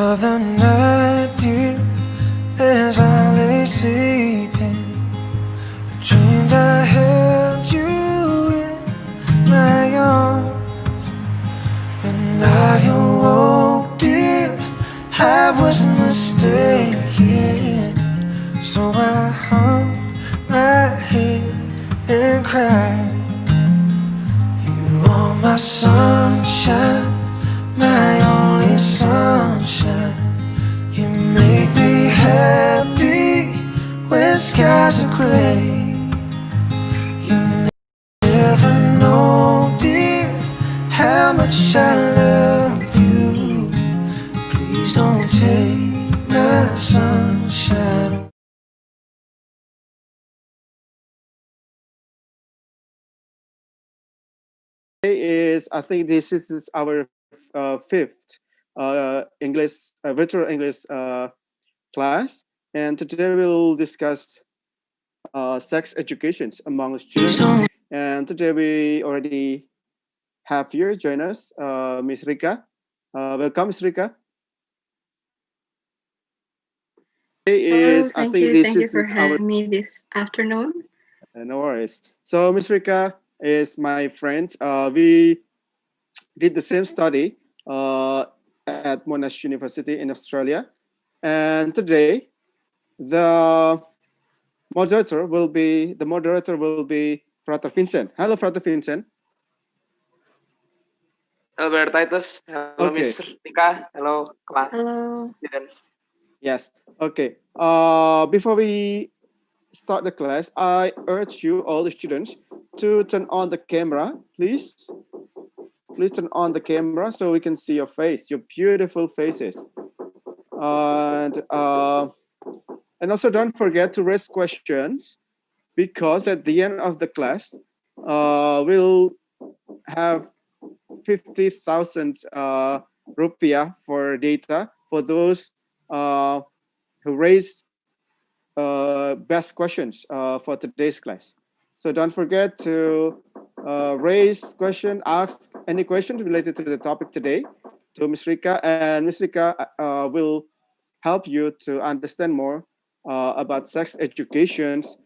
other night, dear, as I lay sleeping, dreamed I held you in my arms. When I awoke, dear, I was mistaken. So I hung my head and cried. You are my sunshine, my only sunshine. You make me happy when skies are gray. You never know, dear, how much I love you. Please don't take my sunshine away. I think this is our fifth virtual English class, and today we'll discuss sex educations among Please students. don't. And today we already have here join us Miss Rika. Welcome, Miss Rika. Hello, I thank think you. this Thank you for is our having me this afternoon. no worries. So Miss Rika is my friend. We did the same study uh, at Monash University in Australia, and today the moderator will be Frater Vincent. Hello, Frater Vincent. Hello, Brother Titus. Hello, Miss Okay. Rika. Hello, class Hello. students. Yes. Okay. Before we start the class, I urge you, all the students, to turn on the camera, please. Please turn on the camera so we can see your face, your beautiful faces. And and also don't forget to raise questions because at the end of the class, we'll have 50,000 rupiah for data for those uh, who raise best questions for today's class. So don't forget to raise question, ask any questions related to the topic today to Ms. Rika, and Ms. Rika will help you to understand more about sex educations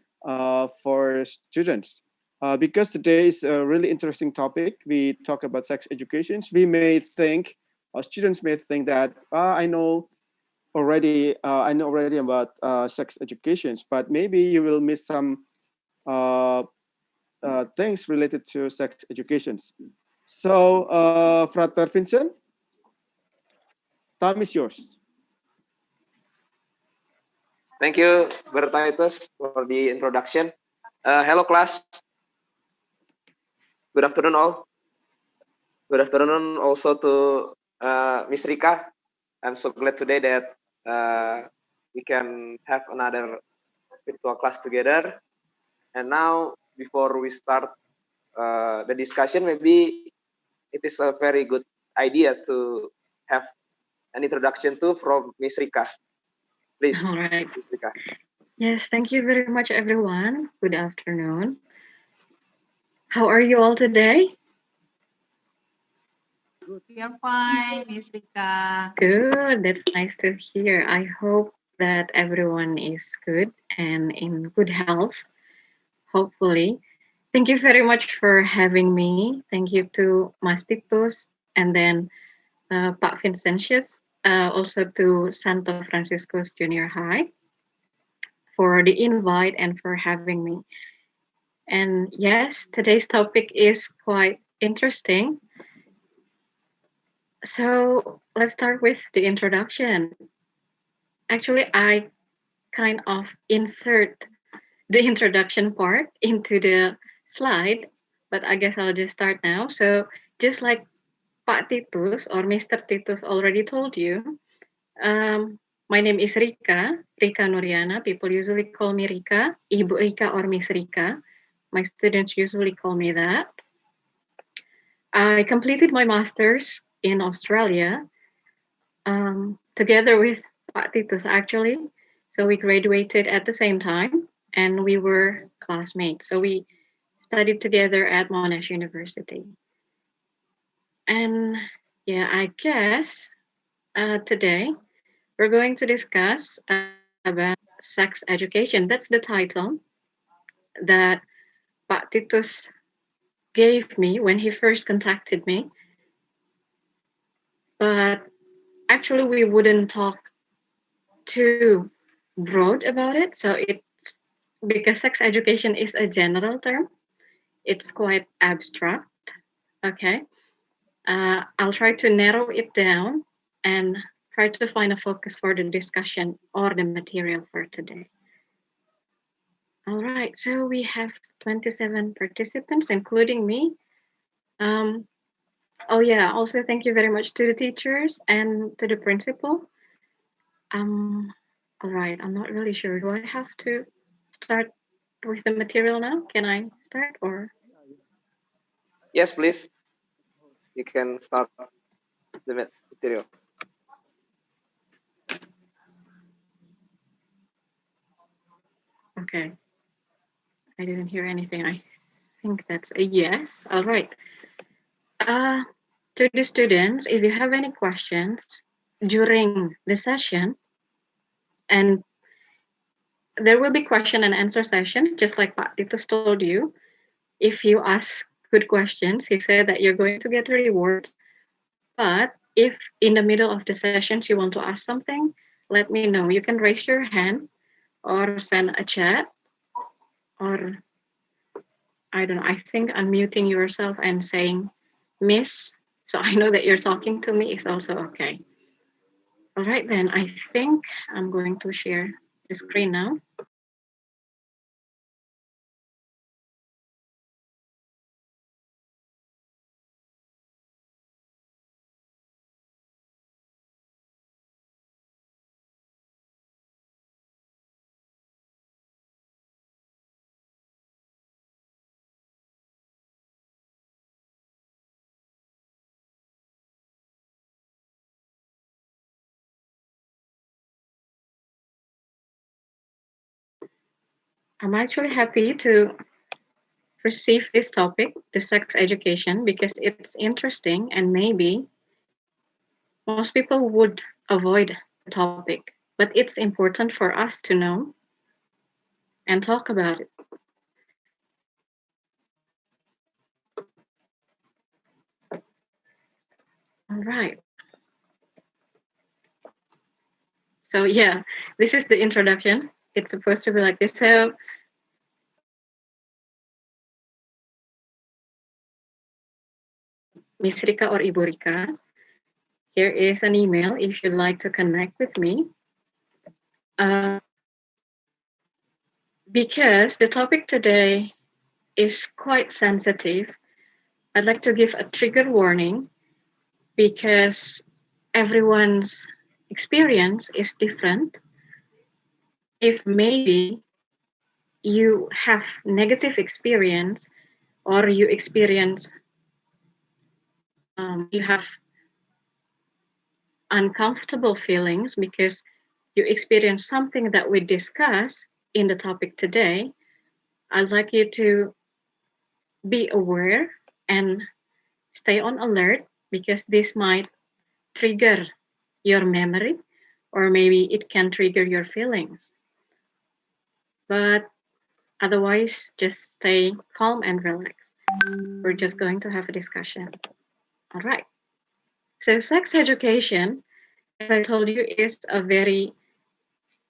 for students. Because today is a really interesting topic. We talk about sex educations. We may think, or students may think that I know already about sex educations, but maybe you will miss some uh, things related to sex educations. So, Frater Vincent, time is yours. Thank you, Brother Titus, for the introduction. Hello, class. Good afternoon, all. Good afternoon also to Miss Rika. I'm so glad today that we can have another virtual class together. And now, before we start the discussion, maybe it is a very good idea to have an introduction too from Miss Rika. Please, All right. Miss Rika. Yes, thank you very much, everyone. Good afternoon. How are you all today? We are fine, Miss Rika. Good. That's nice to hear. I hope that everyone is good and in good health, hopefully. Thank you very much for having me. Thank you to Mas Titus and then Pak Vincentius, also to Santo Francisco's Junior High for the invite and for having me. And yes, today's topic is quite interesting. So let's start with the introduction. Actually, I kind of insert the introduction part into the slide, but I guess I'll just start now. So just like Pak Titus or Mr. Titus already told you, my name is Rika, Rika Nuriana. People usually call me Rika, Ibu Rika or Miss Rika. My students usually call me that. I completed my master's in Australia together with Pak Titus actually. So we graduated at the same time and we were classmates. So we studied together at Monash University. And yeah, I guess today we're going to discuss about sex education. That's the title that Pak Titus gave me when he first contacted me. But actually, we wouldn't talk too broad about it. So it's because sex education is a general term, it's quite abstract. Okay. I'll try to narrow it down and try to find a focus for the discussion or the material for today. All right, so we have 27 participants, including me. Um, oh yeah, also thank you very much to the teachers and to the principal. Um, all right, I'm not really sure. Do I have to start with the material now? Can I start or? Yes, please. You can start the material. Okay, I didn't hear anything. I think that's a yes. All right. Uh, to the students, if you have any questions during the session, and there will be question and answer session, just like Pak Titus told you. If you ask good questions, he said that you're going to get rewards. But if in the middle of the sessions you want to ask something, let me know. You can raise your hand or send a chat, or I don't know, I think unmuting yourself and saying miss, so I know that you're talking to me, is also okay. All right, then I think I'm going to share the screen now. I'm actually happy to receive this topic, the sex education, because it's interesting and maybe most people would avoid the topic, but it's important for us to know and talk about it. All right. So yeah, this is the introduction. It's supposed to be like this. So Miss Rika or Ibu Rika, here is an email if you'd like to connect with me. Uh, because the topic today is quite sensitive, I'd like to give a trigger warning because everyone's experience is different. If maybe you have negative experience or you experience you have uncomfortable feelings because you experience something that we discuss in the topic today, I'd like you to be aware and stay on alert because this might trigger your memory or maybe it can trigger your feelings. But otherwise, just stay calm and relax. We're just going to have a discussion. All right. So, sex education, as I told you, is a very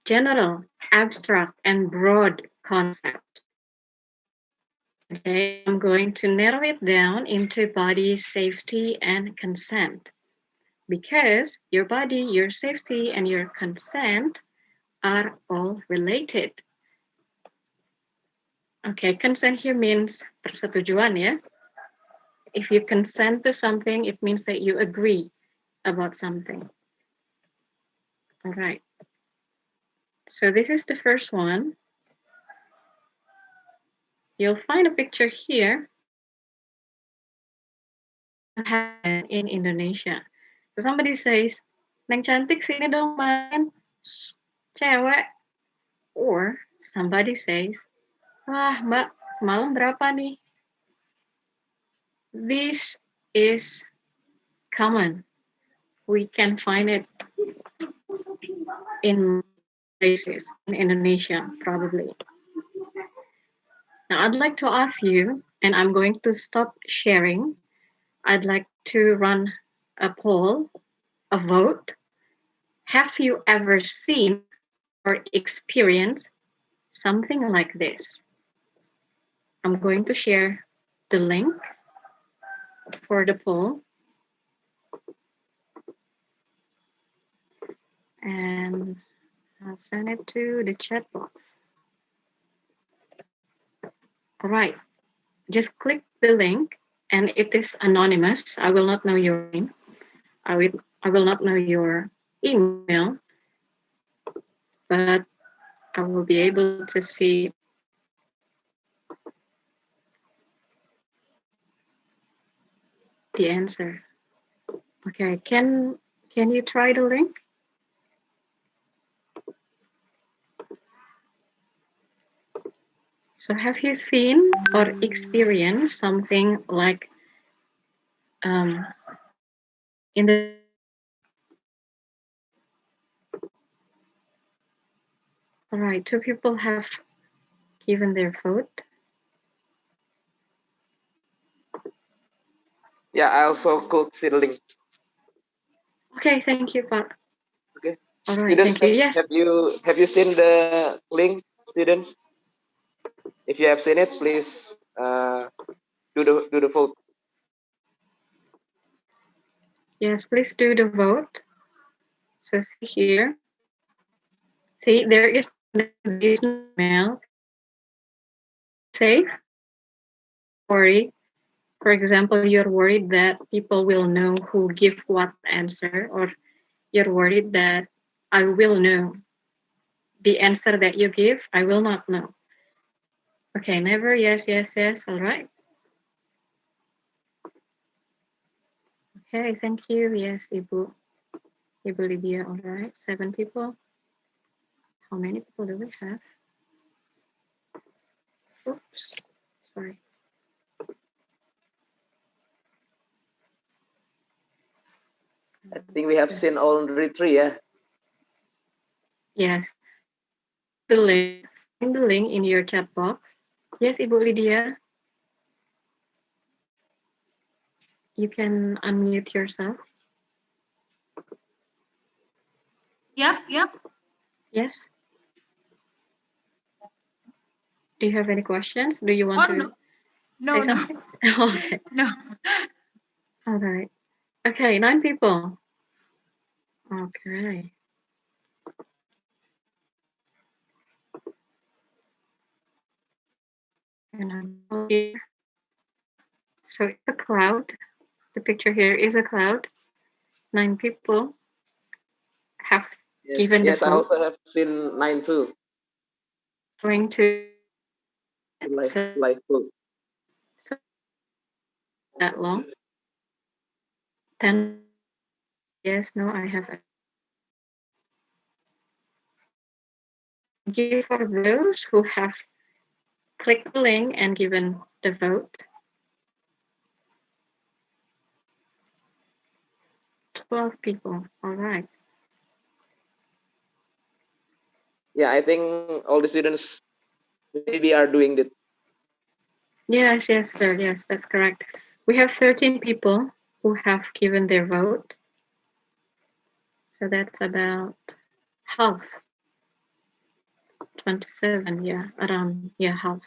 general, abstract, and broad concept. Today, I'm going to narrow it down into body safety and consent because your body, your safety, and your consent are all related. Okay, consent here means persetujuan ya. If you consent to something, it means that you agree about something. All right. So this is the first one. You'll find a picture here that happened in Indonesia. So somebody says, Neng cantik sini dong main, Shh, cewek. Or somebody says, wah mbak, semalam berapa nih? This is common. We can find it in places in Indonesia, probably. Now, I'd like to ask you, and I'm going to stop sharing. I'd like to run a poll, a vote. Have you ever seen or experienced something like this? I'm going to share the link for the poll. And I'll send it to the chat box. All right, just click the link and it is anonymous. I will not know your name. I will not know your email, but I will be able to see the answer. Okay, can you try the link? So have you seen or experienced something like in the all right, 2 people have given their vote. Yeah, I also could see the link. Okay, thank you, Pak. Okay. All right, Students, thank you. Yes. have you seen the link, students? If you have seen it, please do the vote. Yes, please do the vote. So see here. See, there is no email. Safe. Worry. For example, you're worried that people will know who give what answer, or you're worried that I will know the answer that you give. I will not know. Okay, never. Yes, yes, yes. All right. Okay, thank you. Yes, Ibu Lydia. All right, 7 people. How many people do we have? Oops, sorry. I think we have seen already 3, yeah? Yes. Find the link in your chat box. Yes, Ibu Lydia. You can unmute yourself. Yep, yep. Yes. Do you have any questions? Do you want to no, say no, something? Okay. no. All right. Okay, 9 people. Okay. And I'm here. So it's a cloud. The picture here is a cloud. 9 people have given the Yes, I vote. also have seen 9 too. Going to Live vote. so that long. 10. Yes, no, I have. Thank you for those who have clicked the link and given the vote. 12 people. All right. Yeah, I think all the students maybe are doing it. Yes, yes, sir. Yes, that's correct. We have 13 people who have given their vote. So that's about half. 27, yeah, around, yeah, half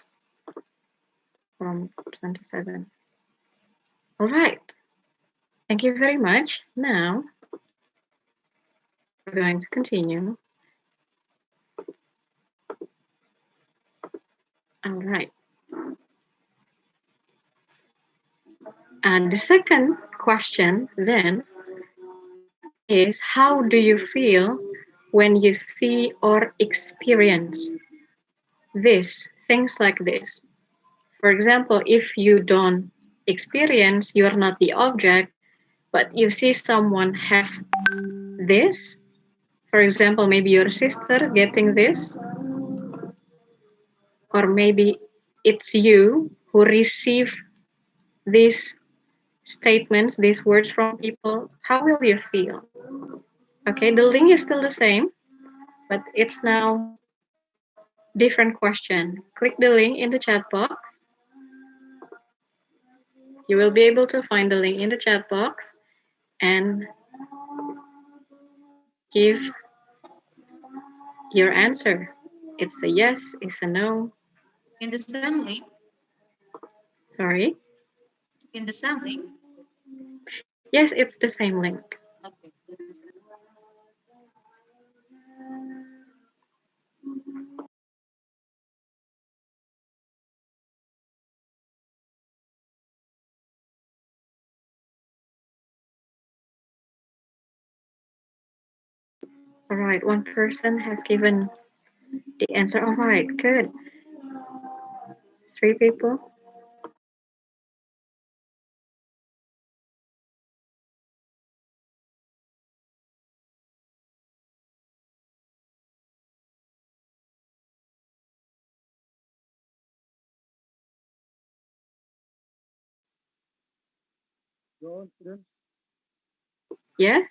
from 27. All right. Thank you very much. Now, we're going to continue. All right. And the second question then is, how do you feel when you see or experience things like this? For example, if you don't experience, you're not the object, but you see someone have this, for example, maybe your sister getting this, or maybe it's you who receive these statements, these words from people, how will you feel? Okay, the link is still the same. but it's now different question. Click the link in the chat box. You will be able to find the link in the chat box and give your answer. It's a yes, it's a no. In the same link. Sorry. In the same link. Yes, it's the same link. Okay. All right, one person has given the answer. All right, good. 3 people. Yes?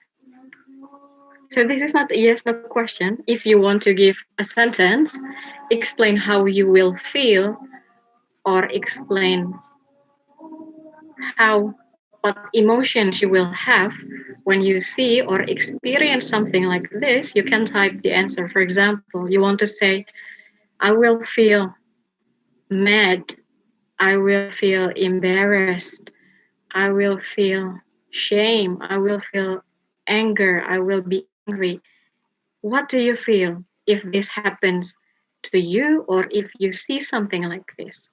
So this is not a yes no question. If you want to give a sentence, explain how you will feel or explain how what emotions you will have when you see or experience something like this, you can type the answer. For example, you want to say, I will feel mad, I will feel embarrassed, I will feel shame, I will feel anger, I will be angry. What do you feel if this happens to you or if you see something like this?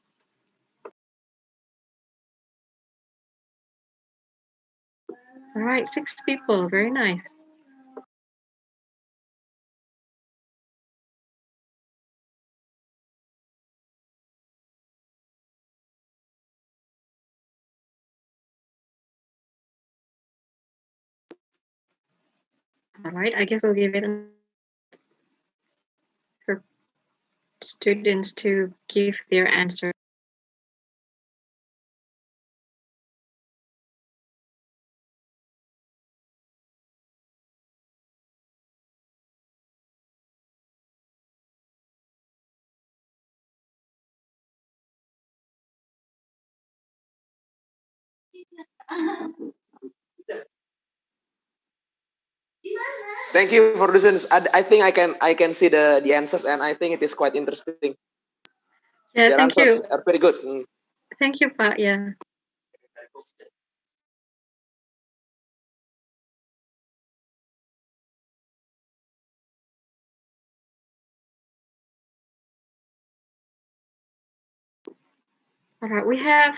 All right, 6 people, very nice. All right, I guess we'll give it for students to give their answer. Thank you for the students. I think I can see the answers, and I think it is quite interesting. Yeah, Their thank answers you. are very good. Thank you, Pak. Yeah. All right, we have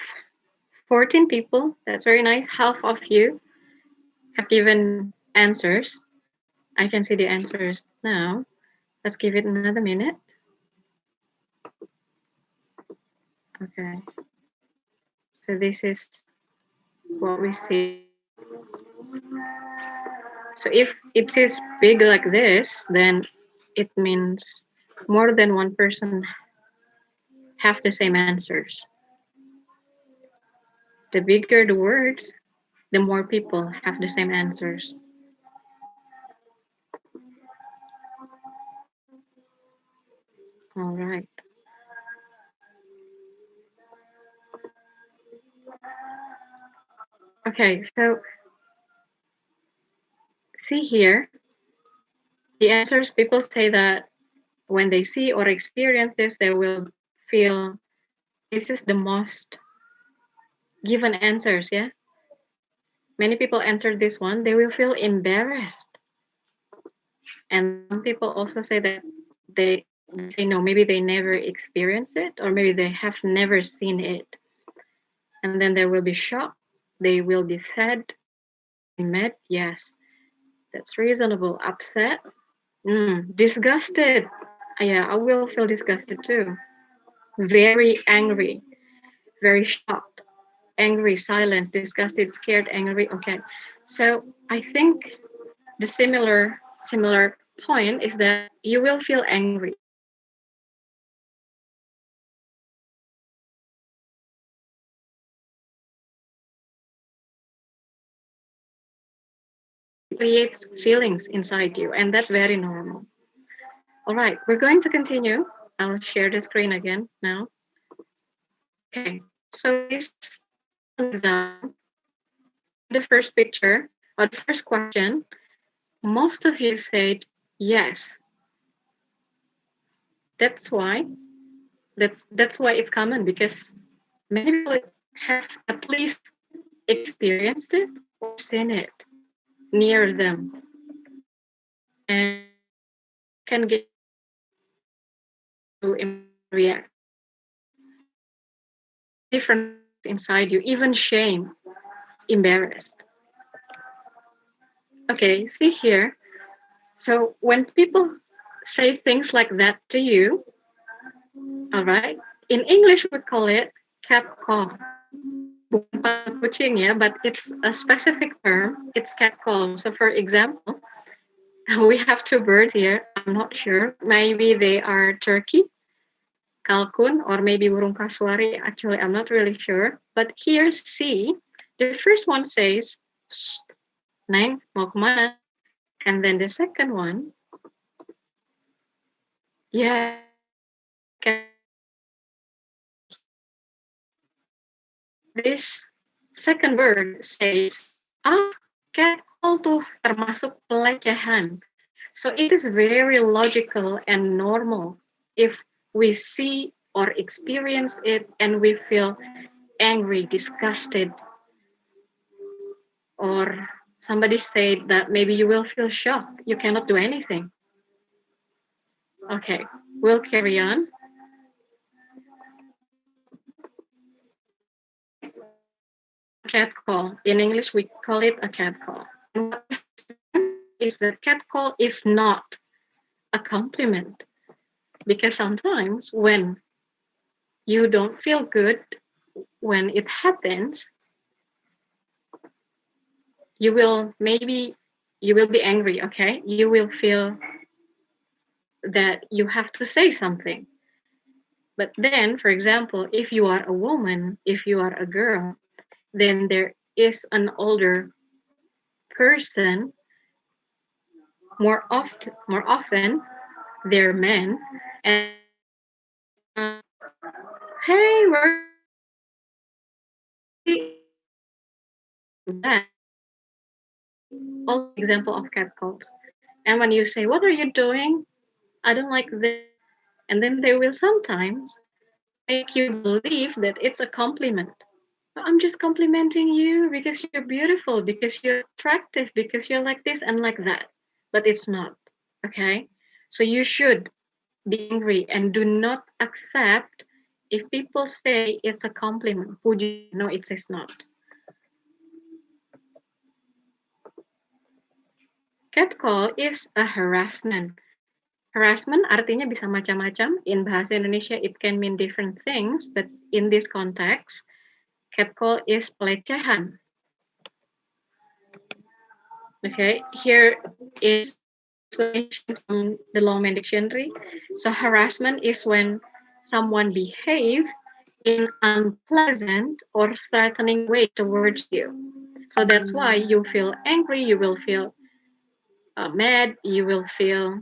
14 people. That's very nice. Half of you have given answers. I can see the answers now. Let's give it another minute. Okay. So this is what we see. So if it is big like this, then it means more than one person have the same answers. The bigger the words, the more people have the same answers. All right. Okay, so see here, the answers people say that when they see or experience this, they will feel this is the most given answers, yeah? Many people answered this one, they will feel embarrassed. And some people also say that they say no, maybe they never experienced it, or maybe they have never seen it. And then there will be shock, they will be sad, mad, yes, that's reasonable. Upset, disgusted, yeah, I will feel disgusted too. Very angry, very shocked, angry, silence, disgusted, scared, angry. Okay, so I think the similar point is that you will feel angry. Creates feelings inside you, and that's very normal. All right, we're going to continue. I'll share the screen again now. Okay, so this example, the first picture or the first question, most of you said yes. That's why that's why it's common, because many people have at least experienced it or seen it near them, and can get to react different inside you, even shame, embarrassed. Okay, see here. So when people say things like that to you, all right, in English we call it catcall. Bukan pangkat kucing ya, but it's a specific term. It's catcall. So for example, we have two birds here. I'm not sure. Maybe they are turkey, kalkun, or maybe burung kasuari. Actually, I'm not really sure. But here, see, the first one says, Neng, mau kemana? And then the second one, yeah, this second word says, ah, catcall tuh termasuk pelecehan. So it is very logical and normal if we see or experience it and we feel angry, disgusted, or somebody said that maybe you will feel shocked. You cannot do anything. Okay, we'll carry on. Cat call. In English, we call it a cat call. And what is that cat call is not a compliment, because sometimes when you don't feel good when it happens, you will be angry. Okay, you will feel that you have to say something. But then, for example, if you are a woman, if you are a girl, then there is an older person. More often they're men, and hey, where are you? That all example of catcalls. And when you say, "What are you doing? I don't like this," and then they will sometimes make you believe that it's a compliment. I'm just complimenting you because you're beautiful, because you're attractive, because you're like this and like that. But it's not. Okay? So you should be angry and do not accept if people say it's a compliment. Puji, no, it says not. Catcall is a harassment. Harassment artinya bisa macam-macam. In bahasa Indonesia, it can mean different things, but in this context, catcall is pelecehan. Okay, here is explanation from the Longman Dictionary. So harassment is when someone behaves in unpleasant or threatening way towards you. So that's why you feel angry, you will feel mad, you will feel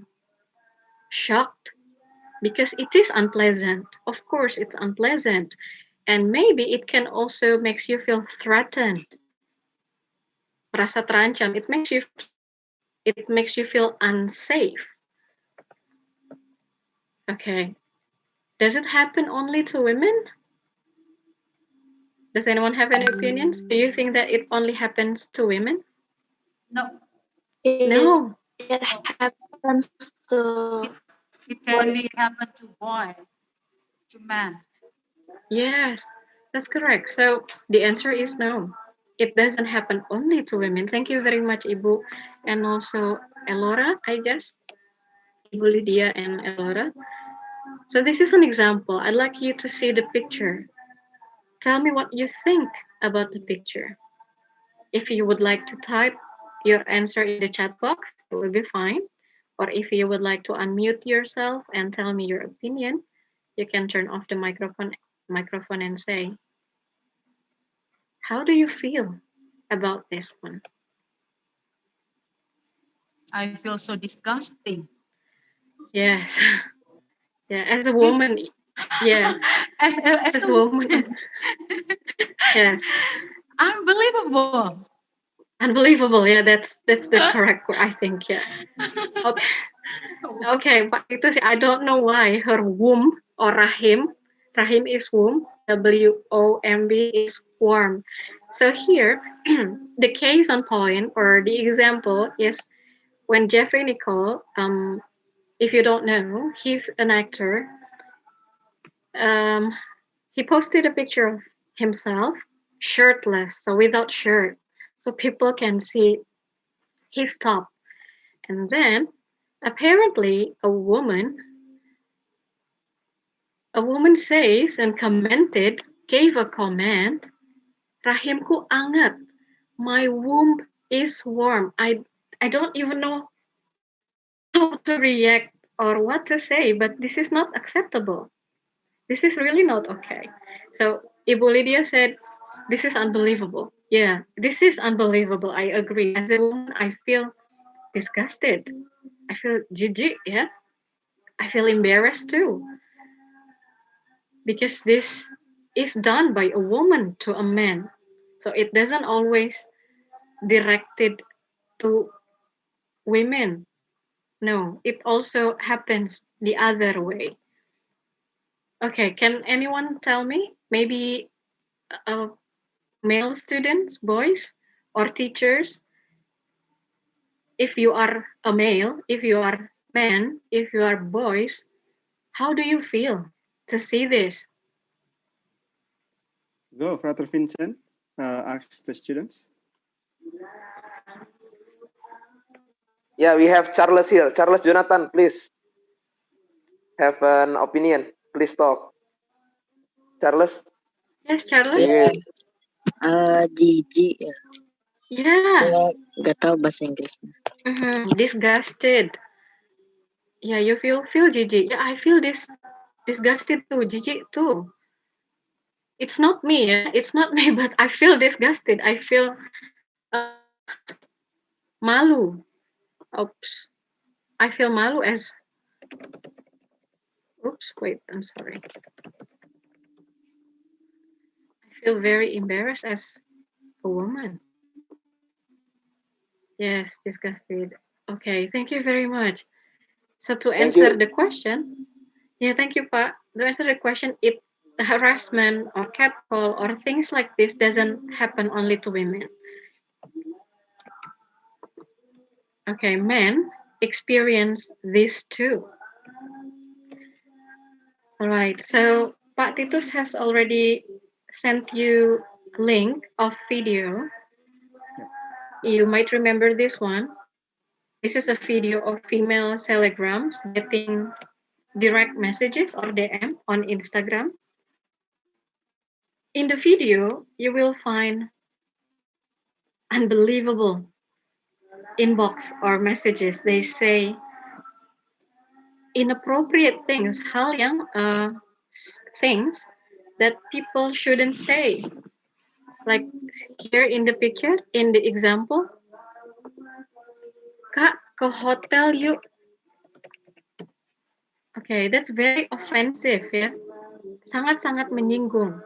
shocked, because it is unpleasant. Of course, it's unpleasant. And maybe it can also makes you feel threatened. Merasa terancam. It makes you feel unsafe. Okay. Does it happen only to women? Does anyone have any opinions? Do you think that it only happens to women? No, No. It happens to it can be happen to boy, to man. Yes, that's correct. So the answer is no. It doesn't happen only to women. Thank you very much, Ibu, and also Elora, I guess. Ibu Lydia and Elora. So this is an example. I'd like you to see the picture. Tell me what you think about the picture. If you would like to type your answer in the chat box, it will be fine. Or if you would like to unmute yourself and tell me your opinion, you can turn off the microphone and say, how do you feel about this one? I feel so disgusting. Yes. Yeah, as a woman. Yes. As As a a woman. woman. Yes. Unbelievable. Unbelievable. Yeah, that's the correct word, I think. Yeah. Okay. Okay, but itu sih I don't know why her womb or rahim is womb, WOMB is warm. So here, the case on point or the example is when Jeffrey Nicole, if you don't know, he's an actor. Um, he posted a picture of himself shirtless, so without shirt, so people can see his top. And then apparently a woman says and commented, gave a comment, rahimku anget, my womb is warm. I don't even know how to react or what to say, but this is not acceptable. This is really not okay. So Ibu Lydia said, this is unbelievable. Yeah, this is unbelievable. I agree. As a woman, I feel disgusted. I feel jijik, yeah. I feel embarrassed too. Because this is done by a woman to a man. So it doesn't always directed to women. No, it also happens the other way. Okay, can anyone tell me? Maybe uh, male students, boys, or teachers, if you are a male, if you are men, if you are boys, how do you feel to see this? Go, Frater Vincent. Ask the students. Yeah, we have Charles here. Charles Jonathan, please have an opinion. Please talk. Charles, Yes, Charles? can Ya, you? jijik ya. Yeah. Saya nggak tahu bahasa Inggrisnya. Disgusted. Yeah, you feel jijik. Yeah, I feel disgusted too, jijik too. It's not me, yeah. It's not me, but I feel disgusted. I feel uh, malu. Oops. I feel malu as. Oops, wait, I'm sorry. I feel very embarrassed as a woman. Yes, disgusted. Okay, thank you very much. So to Thank answer you. the question, yeah, thank you, Pa. To answer the question, it harassment or catcall or things like this doesn't happen only to women. Okay, men experience this too. All right, so Pak Titus has already sent you a link of video. You might remember this one. This is a video of female telegrams getting direct messages or DM on Instagram. In the video, you will find unbelievable inbox or messages. They say inappropriate things, hal yang things that people shouldn't say. Like here in the picture, in the example, Kak, ke hotel yuk. Okay, that's very offensive ya. Sangat-sangat menyinggung.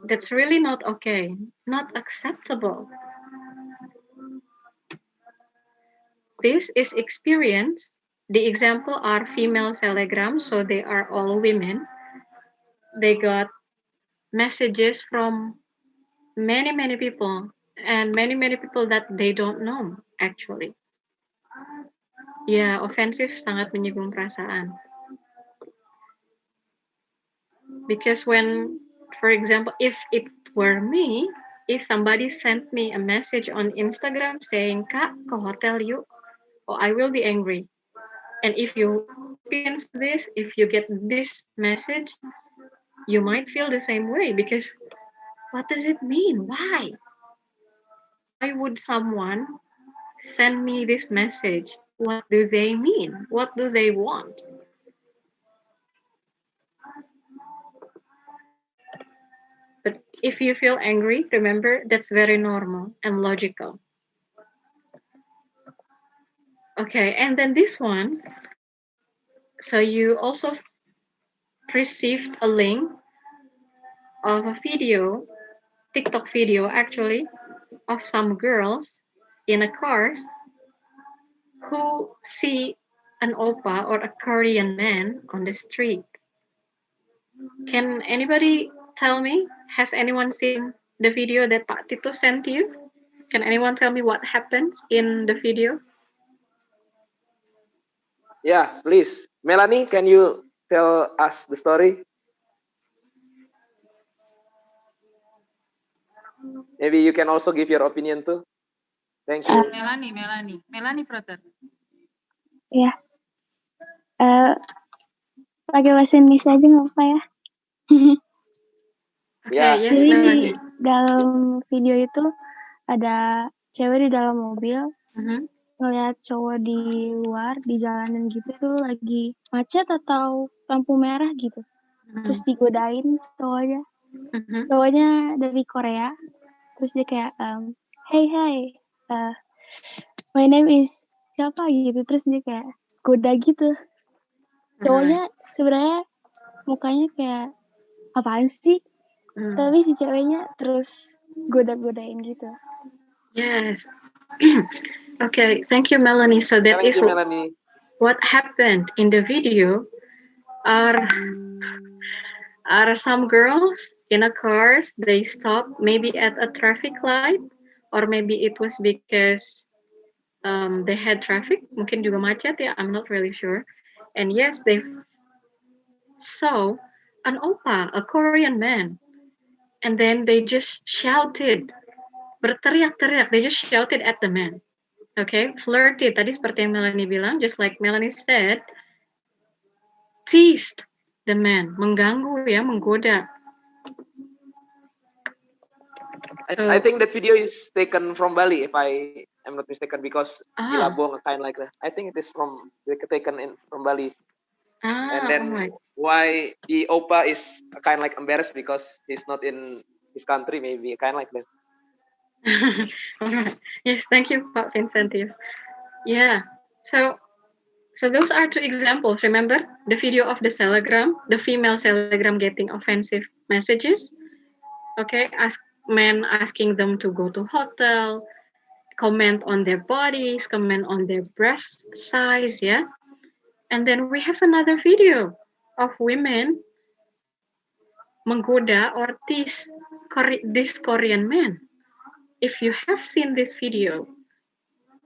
That's really not okay, not acceptable. This is experience. The example are female telegrams, so they are all women. They got messages from many people and many people that they don't know actually. Ya, offensive sangat menyinggung perasaan. Because when, for example, if it were me, if somebody sent me a message on Instagram saying, Kak, ke hotel yuk, oh, I will be angry. And if you experience this, if you get this message, you might feel the same way because what does it mean? Why? Why would someone send me this message? What do they mean? What do they want? But if you feel angry, remember that's very normal and logical. Okay, and then this one, So you also received a link of a video, TikTok video actually, of some girls in a cars who see an oppa or a Korean man on the street. Can anybody tell me? Has anyone seen the video that Pak Tito sent you? Can anyone tell me what happens in the video? Yeah, please. Melanie, can you tell us the story? Maybe you can also give your opinion too. Thank you. Melanie, brother. Ya. Pakai bahasa Indonesia aja nggak apa ya? Okay, Yeah. yes, Jadi di Melanie. dalam video itu ada cewek di dalam mobil Mhm. ngeliat cowok di luar di jalanan gitu itu lagi macet atau lampu merah gitu. Terus digodain cowoknya. Mhm. Cowoknya dari Korea. Terus dia kayak hey my name is siapa gitu. Terus dia kayak goda gitu. Cowoknya sebenarnya mukanya kayak apaan sih? Tapi si ceweknya terus goda-godain gitu. Yes. Okay, thank you, Melanie. So that Thank is you, Melanie. what happened in the video. Are some girls in a cars, they stop maybe at a traffic light, or maybe it was because they had traffic, mungkin juga macet ya, I'm not really sure. And yes, they saw an oppa, a Korean man, and then they just shouted, berteriak-teriak, they just shouted at the man. Okay, flirty, tadi seperti yang Melanie bilang, just like Melanie said, teased the man, mengganggu ya, menggoda. I think that video is taken from Bali, if I am not mistaken, because Ah. Ilabong kind like that. I think it is taken from Bali. And then Alright. why the Oppa is kind like embarrassed because he's not in his country, maybe kind like that. Alright. Yes, thank you, Pak Vincentius. Yeah. So those are two examples. Remember the video of the Telegram, the female Telegram getting offensive messages. Okay, men asking them to go to hotel, comment on their bodies, comment on their breast size, yeah. And then we have another video of women menggoda or tease this Korean man. If you have seen this video,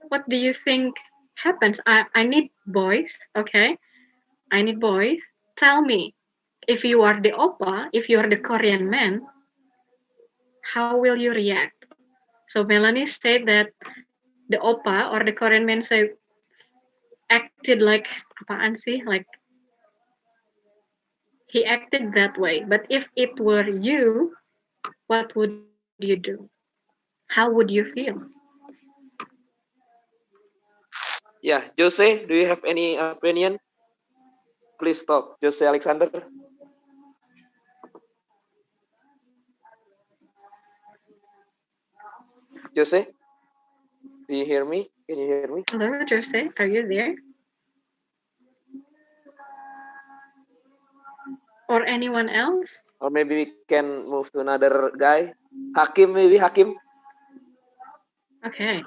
what do you think happens? I need boys, okay? I need boys. Tell me, if you are the oppa, if you are the Korean man, how will you react? So Melanie said that the oppa or the Korean man say acted like apaan sih? Like he acted that way. But if it were you, what would you do? How would you feel? Yeah, Jose, do you have any opinion? Please stop, Jose Alexander. Jose, do you hear me? Can you hear me? Hello, Jose, are you there? Or anyone else? Or maybe we can move to another guy. Hakim, maybe Hakim. Okay.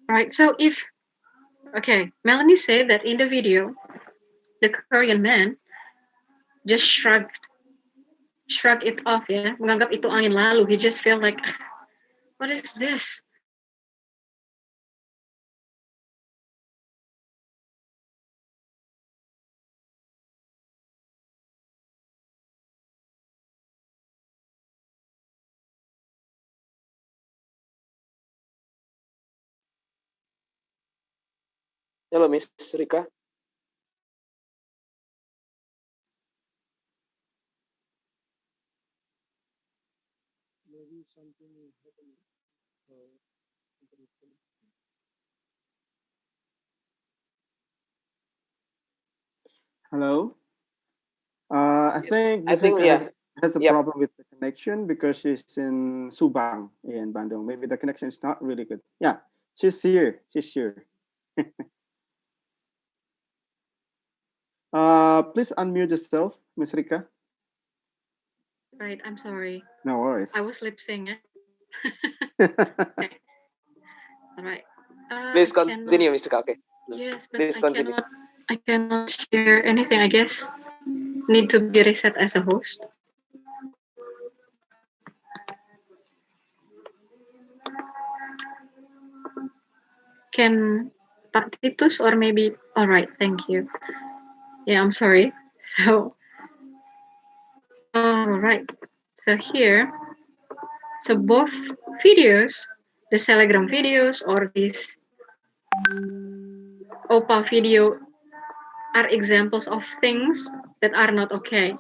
All right. So Melanie said that in the video, the Korean man just shrug it off ya, menganggap itu angin lalu. He just felt like, what is this? Hello, Miss Rika. Hello. I think Miss think, Rika has a Yep. problem with the connection because she's in Subang in Bandung. Maybe the connection is not really good. Yeah, she's here. She's here. Please unmute yourself, Miss Rika. Right, I'm sorry. No worries. I was lip syncing. Okay. All right. Please continue, Mr. Ka. Okay. Yes, but Please continue. I cannot share anything. I guess need to be reset as a host. Can Partitus or maybe, all right, thank you. Yeah, I'm sorry. So, all right. So here, so both videos, the Telegram videos or this OPA video are examples of things that are not okay,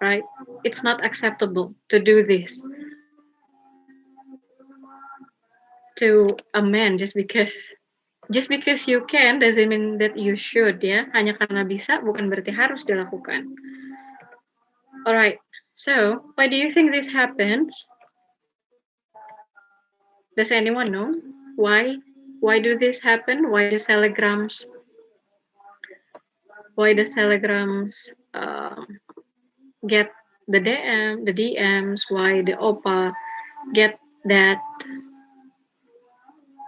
right? It's not acceptable to do this to a man just because you can doesn't mean that you should, ya. Hanya karena bisa bukan berarti harus dilakukan. Alright, so why do you think this happens? Does anyone know why? Why do this happen? Why the telegrams get the DMs? Why the OPA get that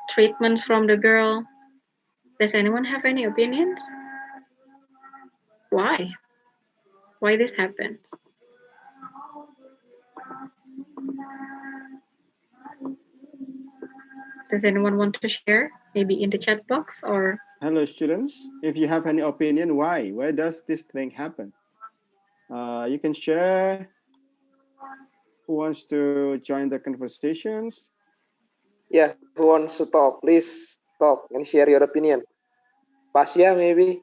treatments from the girl? Does anyone have any opinions? Why? Why this happened? Does anyone want to share? Maybe in the chat box or? Hello, students. If you have any opinion, why? Why does this thing happen? You can share. Who wants to join the conversations? Yeah, who wants to talk? Please talk and share your opinion. Pasya, maybe?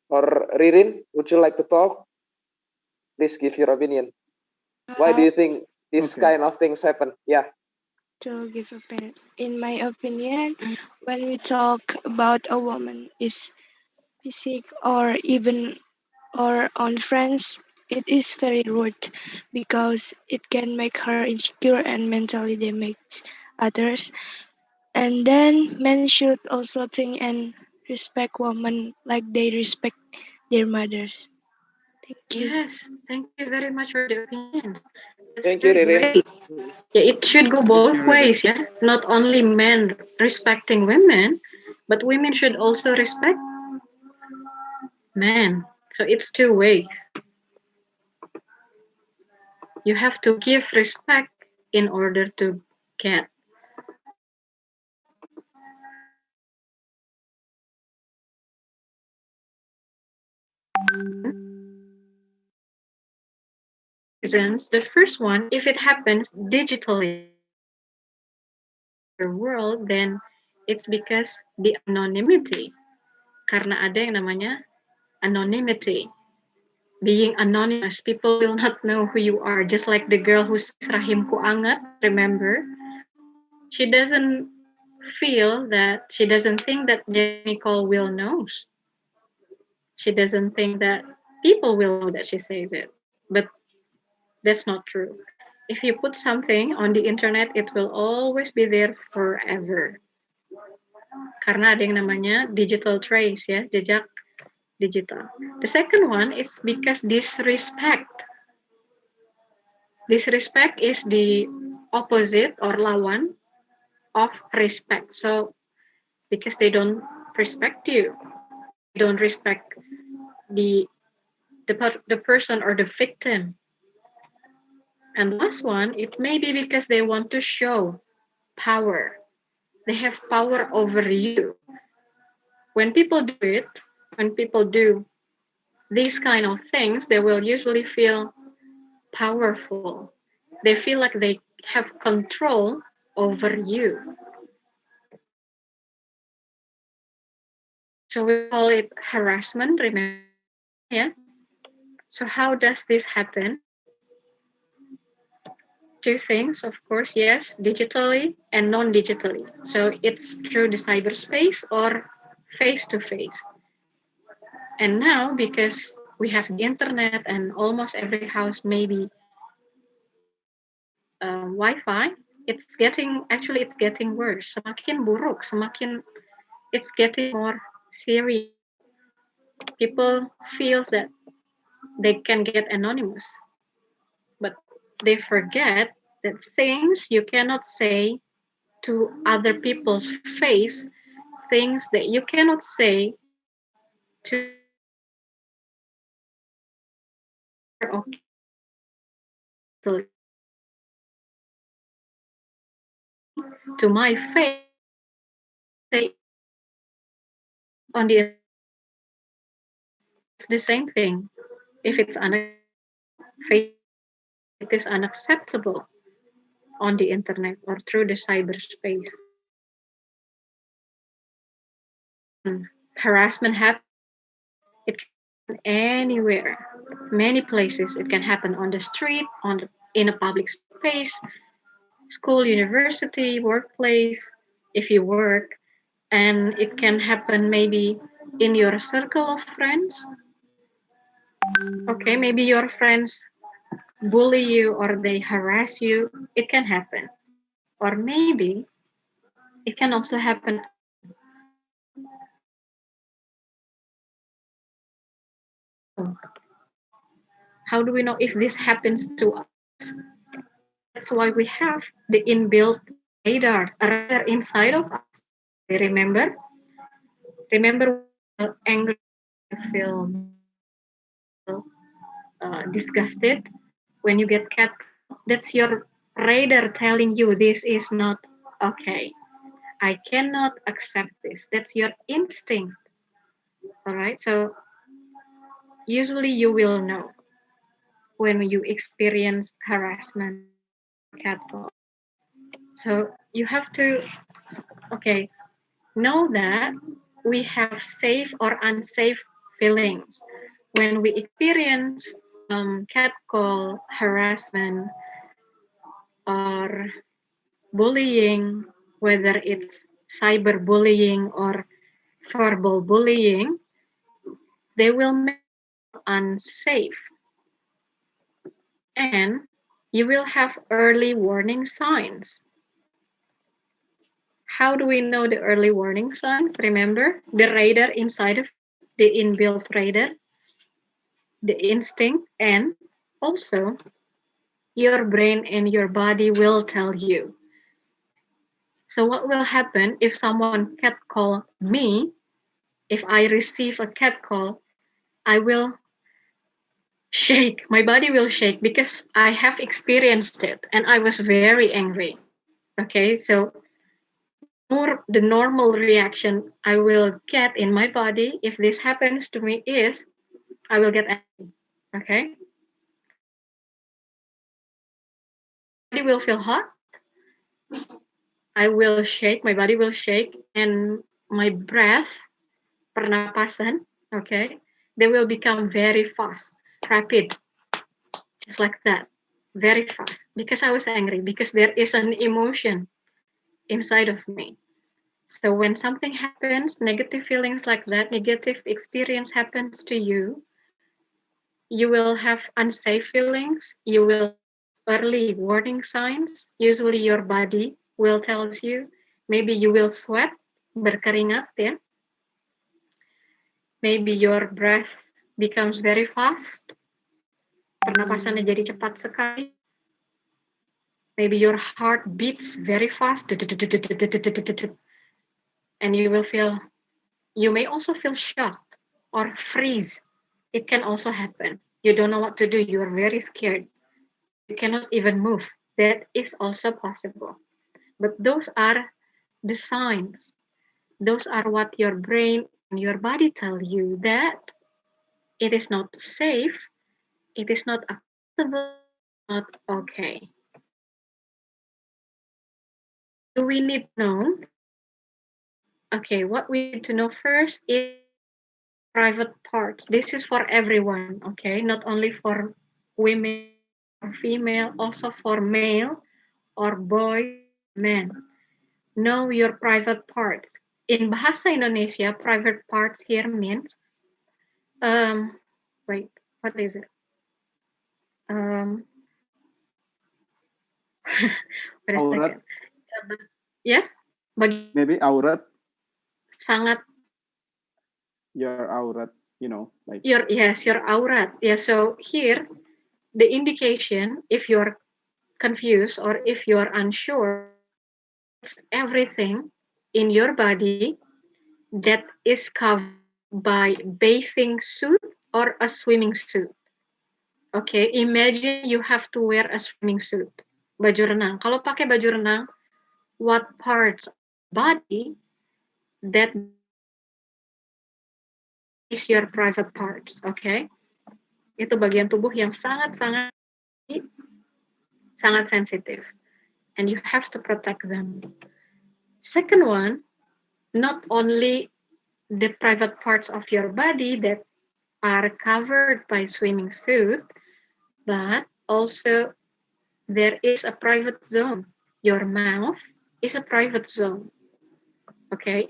Or Ririn, would you like to talk? Please give your opinion. Why do you think this kind of things happen? Yeah. To give opinion. In my opinion, when we talk about a woman is physique or even or on friends, it is very rude because it can make her insecure and mentally damage others. And then men should also think and respect women like they respect their mothers. Thank you. Yes, thank you very much for the opinion. That's Thank you, very Ririn. great. Yeah, it should go both ways, yeah. Not only men respecting women, but women should also respect men. So it's two ways. You have to give respect in order to get. Reasons. The first one, if it happens digitally world, then it's because the anonymity. Karena ada yang namanya anonymity. Being anonymous, people will not know who you are. Just like the girl who's rahimku anget, remember? She doesn't she doesn't think that Nicole will knows. She doesn't think that people will know that she says it. But that's not true. If you put something on the internet, it will always be there forever. Karena ada yang namanya digital trace, ya, jejak digital. The second one, it's because disrespect. Disrespect is the opposite or lawan of respect. So because they don't respect you, they don't respect the the person or the victim. And last one, it may be because they want to show power. They have power over you. When people do it, when people do these kind of things, they will usually feel powerful. They feel like they have control over you. So we call it harassment, remember? Yeah. So how does this happen? Two things, of course, yes, digitally and non-digitally. So it's through the cyberspace or face-to-face. And now, because we have the internet and almost every house maybe Wi-Fi, it's getting worse. Semakin buruk, it's getting more serious. People feels that they can get anonymous, but they forget that things you cannot say to other people's face, things that you cannot say to okay, to my face, say on the it's the same thing. If it's face, it is unacceptable on the internet or through the cyberspace. When harassment happens, it can happen anywhere, many places. It can happen on the street, in a public space, school, university, workplace, if you work, and it can happen maybe in your circle of friends. Okay, maybe your friends bully you or they harass you. It can happen. Or maybe it can also happen. How do we know if this happens to us? That's why we have the inbuilt a radar inside of us. Remember? Remember angry, feel disgusted when you get cat. That's your radar telling you this is not okay. I cannot accept this. That's your instinct. All right. So usually you will know when you experience harassment, catcall. So you have to, okay, know that we have safe or unsafe feelings. When we experience catcall, harassment, or bullying, whether it's cyberbullying or verbal bullying, they will make you unsafe. And you will have early warning signs. How do we know the early warning signs? Remember the radar inside of the inbuilt radar, the instinct, and also your brain and your body will tell you. So what will happen if someone catcall me? If I receive a catcall, I will shake. My body will shake because I have experienced it and I was very angry. Okay, so the normal reaction I will get in my body if this happens to me is I will get angry. Okay, body will feel hot. I will shake. My body will shake, and my breath, pernapasan. Okay, they will become very fast, rapid, just like that, very fast. Because I was angry. Because there is an emotion inside of me. So when something happens, negative feelings like that, negative experience happens to you will have unsafe feelings, you will early warning signs. Usually your body will tell you, maybe you will sweat, berkeringat ya. Maybe your breath becomes very fast, pernapasannya jadi cepat sekali. Maybe your heart beats very fast, and you may also feel shocked or freeze. It can also happen. You don't know what to do. You are very scared. You cannot even move. That is also possible. But those are the signs. Those are what your brain and your body tell you that it is not safe, it is not acceptable, not okay. Do we need to know? Okay, what we need to know first is private parts. This is for everyone, okay? Not only for women or female, also for male or boy, men. Know your private parts. In Bahasa Indonesia, private parts here means, um, wait, what is it? Um, Wait a Aurat. second. Yes? Maybe aurat. Sangat. Your aurat, you know, like. Your aurat. Yeah, so here, the indication, if you're confused or if you're unsure, it's everything in your body that is covered by bathing suit or a swimming suit. Okay, imagine you have to wear a swimming suit. Baju renang. Kalau pakai baju renang, what parts of the body that is your private parts, okay? Itu bagian tubuh yang sangat-sangat sensitive. And you have to protect them. Second one, not only the private parts of your body that are covered by swimming suit, but also there is a private zone. Your mouth is a private zone. Okay,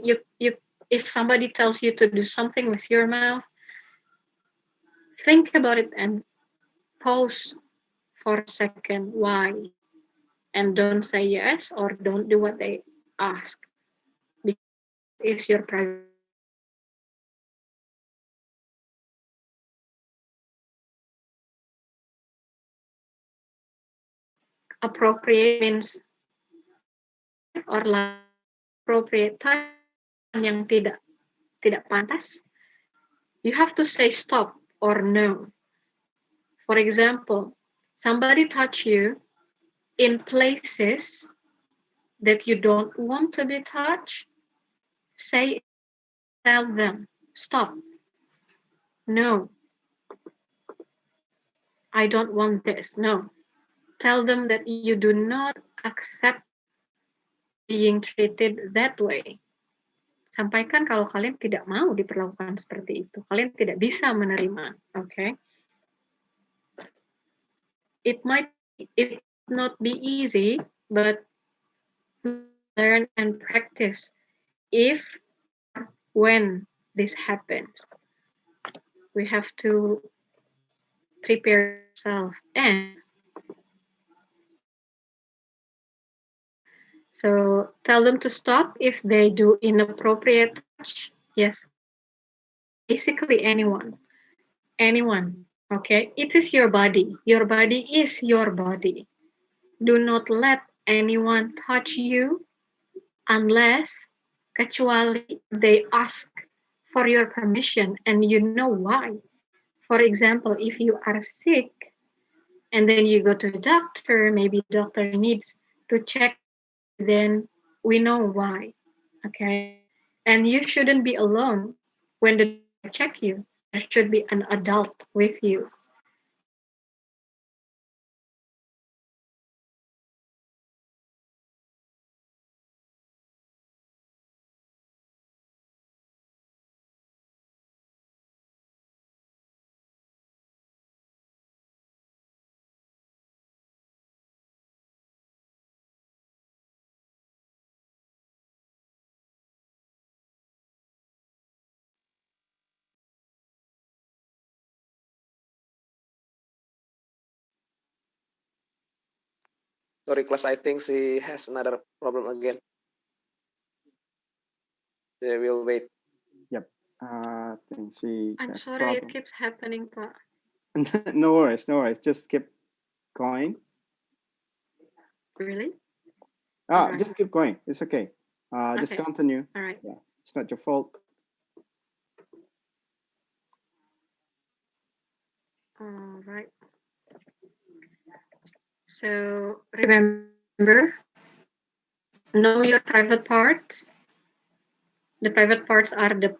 if somebody tells you to do something with your mouth, think about it and pause for a second. Why? And don't say yes or don't do what they ask. Because it's your private. Appropriate means or appropriate time yang tidak pantas. You have to say stop or no. For example, somebody touch you in places that you don't want to be touched. Tell them, stop. No, I don't want this. No. Tell them that you do not accept being treated that way. Sampaikan kalau kalian tidak mau diperlakukan seperti itu. Kalian tidak bisa menerima. Okay? It might not be easy, but learn and practice if when this happens. We have to prepare ourselves. And so tell them to stop if they do inappropriate touch. Yes. Basically anyone. Okay? It is your body. Your body is your body. Do not let anyone touch you unless, kecuali they ask for your permission and you know why. For example, if you are sick and then you go to the doctor, maybe the doctor needs to check, then we know why. Okay? And you shouldn't be alone when the doctor check you. There should be an adult with you. Sorry, class. I think she has another problem again. They will wait. Yep. I think she. I'm sorry, it keeps happening, Pak. No worries. Just keep going. Really? Right. Just keep going. It's okay. Just continue. All right. Yeah, it's not your fault. All right. So remember, know your private parts. The private parts are the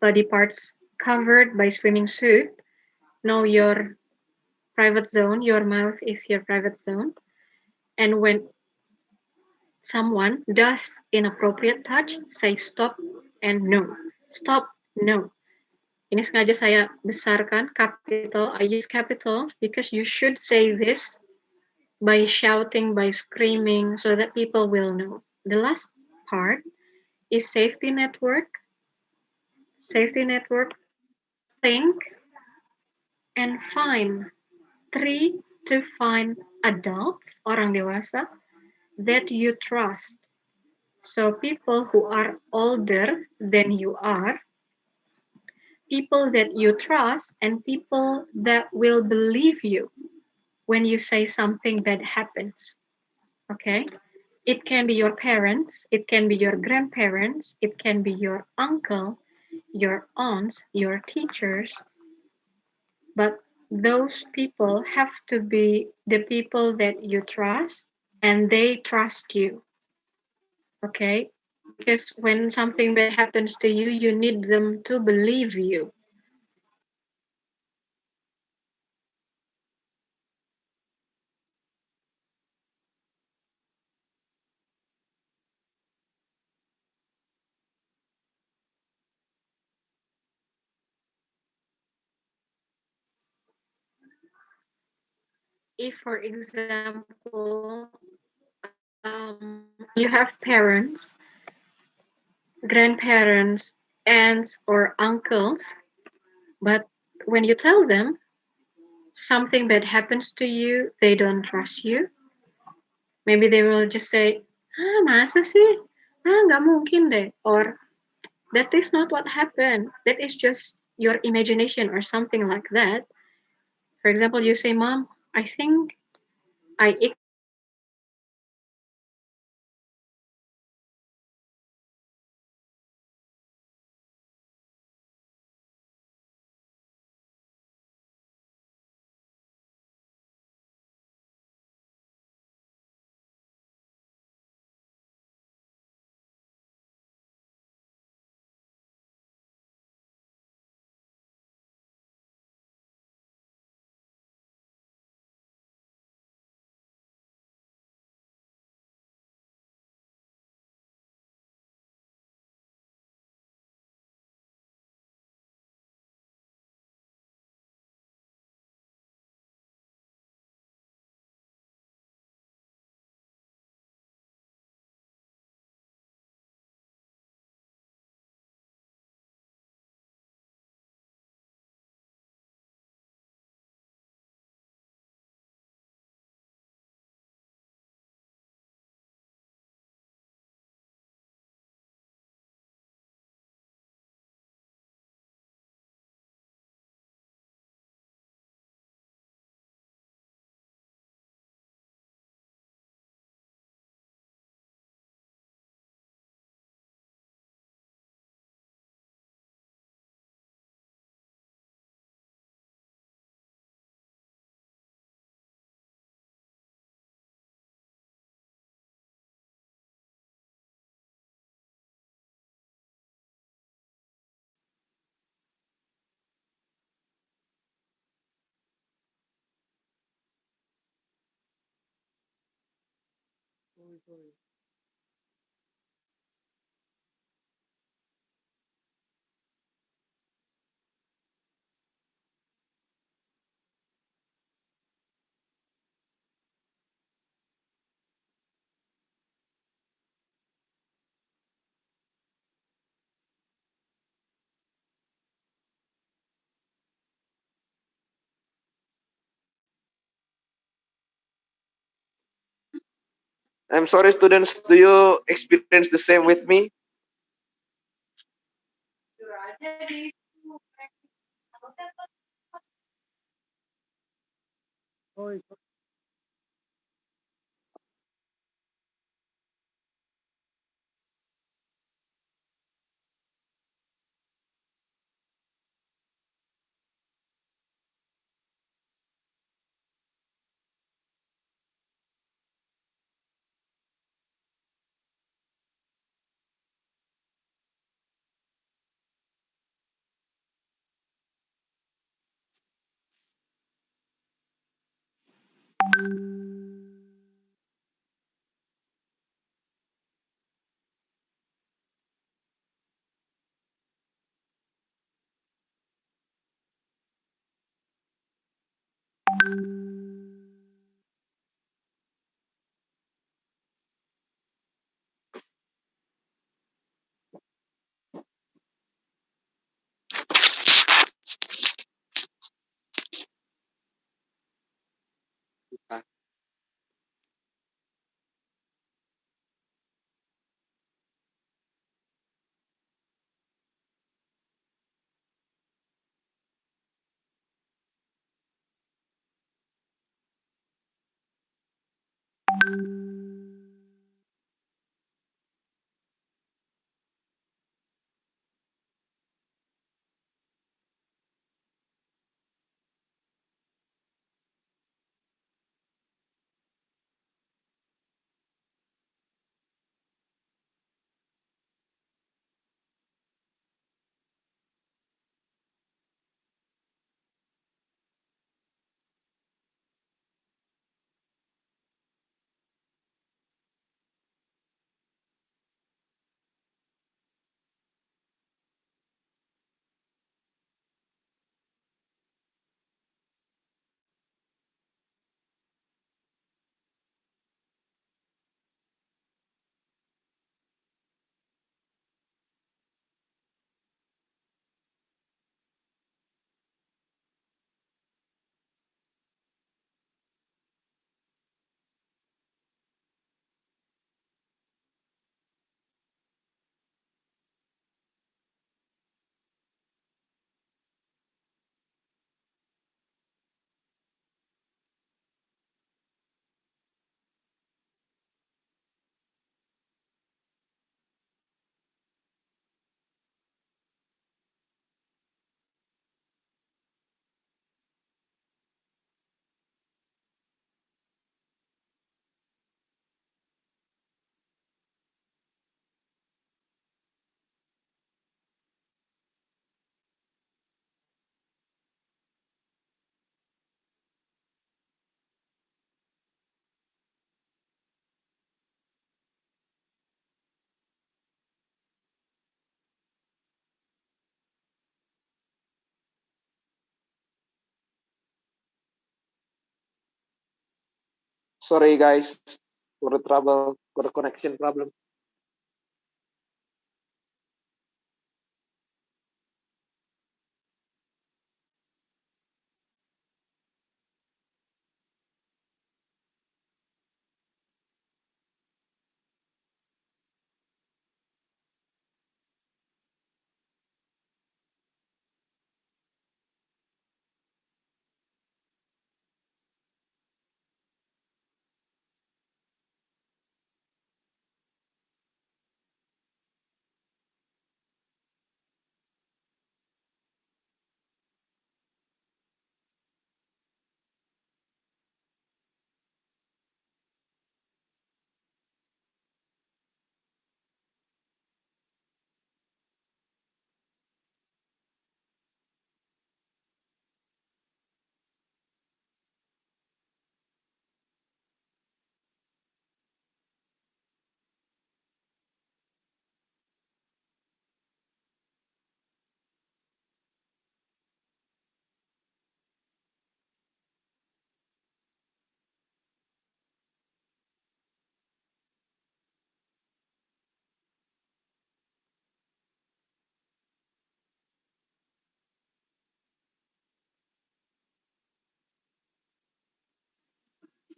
body parts covered by swimming suit. Know your private zone. Your mouth is your private zone. And when someone does inappropriate touch, say stop and no. Stop, no. Ini sengaja saya besarkan capital. I use capital because you should say this by shouting, by screaming, so that people will know. The last part is safety network. Safety network, think and find 3 to find adults, orang dewasa, that you trust. So people who are older than you are, people that you trust, and people that will believe you when you say something bad happens. Okay? It can be your parents, it can be your grandparents, it can be your uncle, your aunts, your teachers, but those people have to be the people that you trust and they trust you. Okay? Because when something bad happens to you, you need them to believe you. If, for example, you have parents, grandparents, aunts, or uncles, but when you tell them something bad happens to you, they don't trust you. Maybe they will just say, ah, masa sih? Ah, nggak mungkin deh. Or, that is not what happened. That is just your imagination or something like that. For example, you say, Mom, I think I ignored something bad happened to me. I'm sorry, students. Do you experience the same with me? Sorry guys for the trouble, for the connection problem.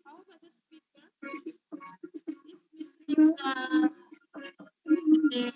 How about the speaker? Is Miss Rika the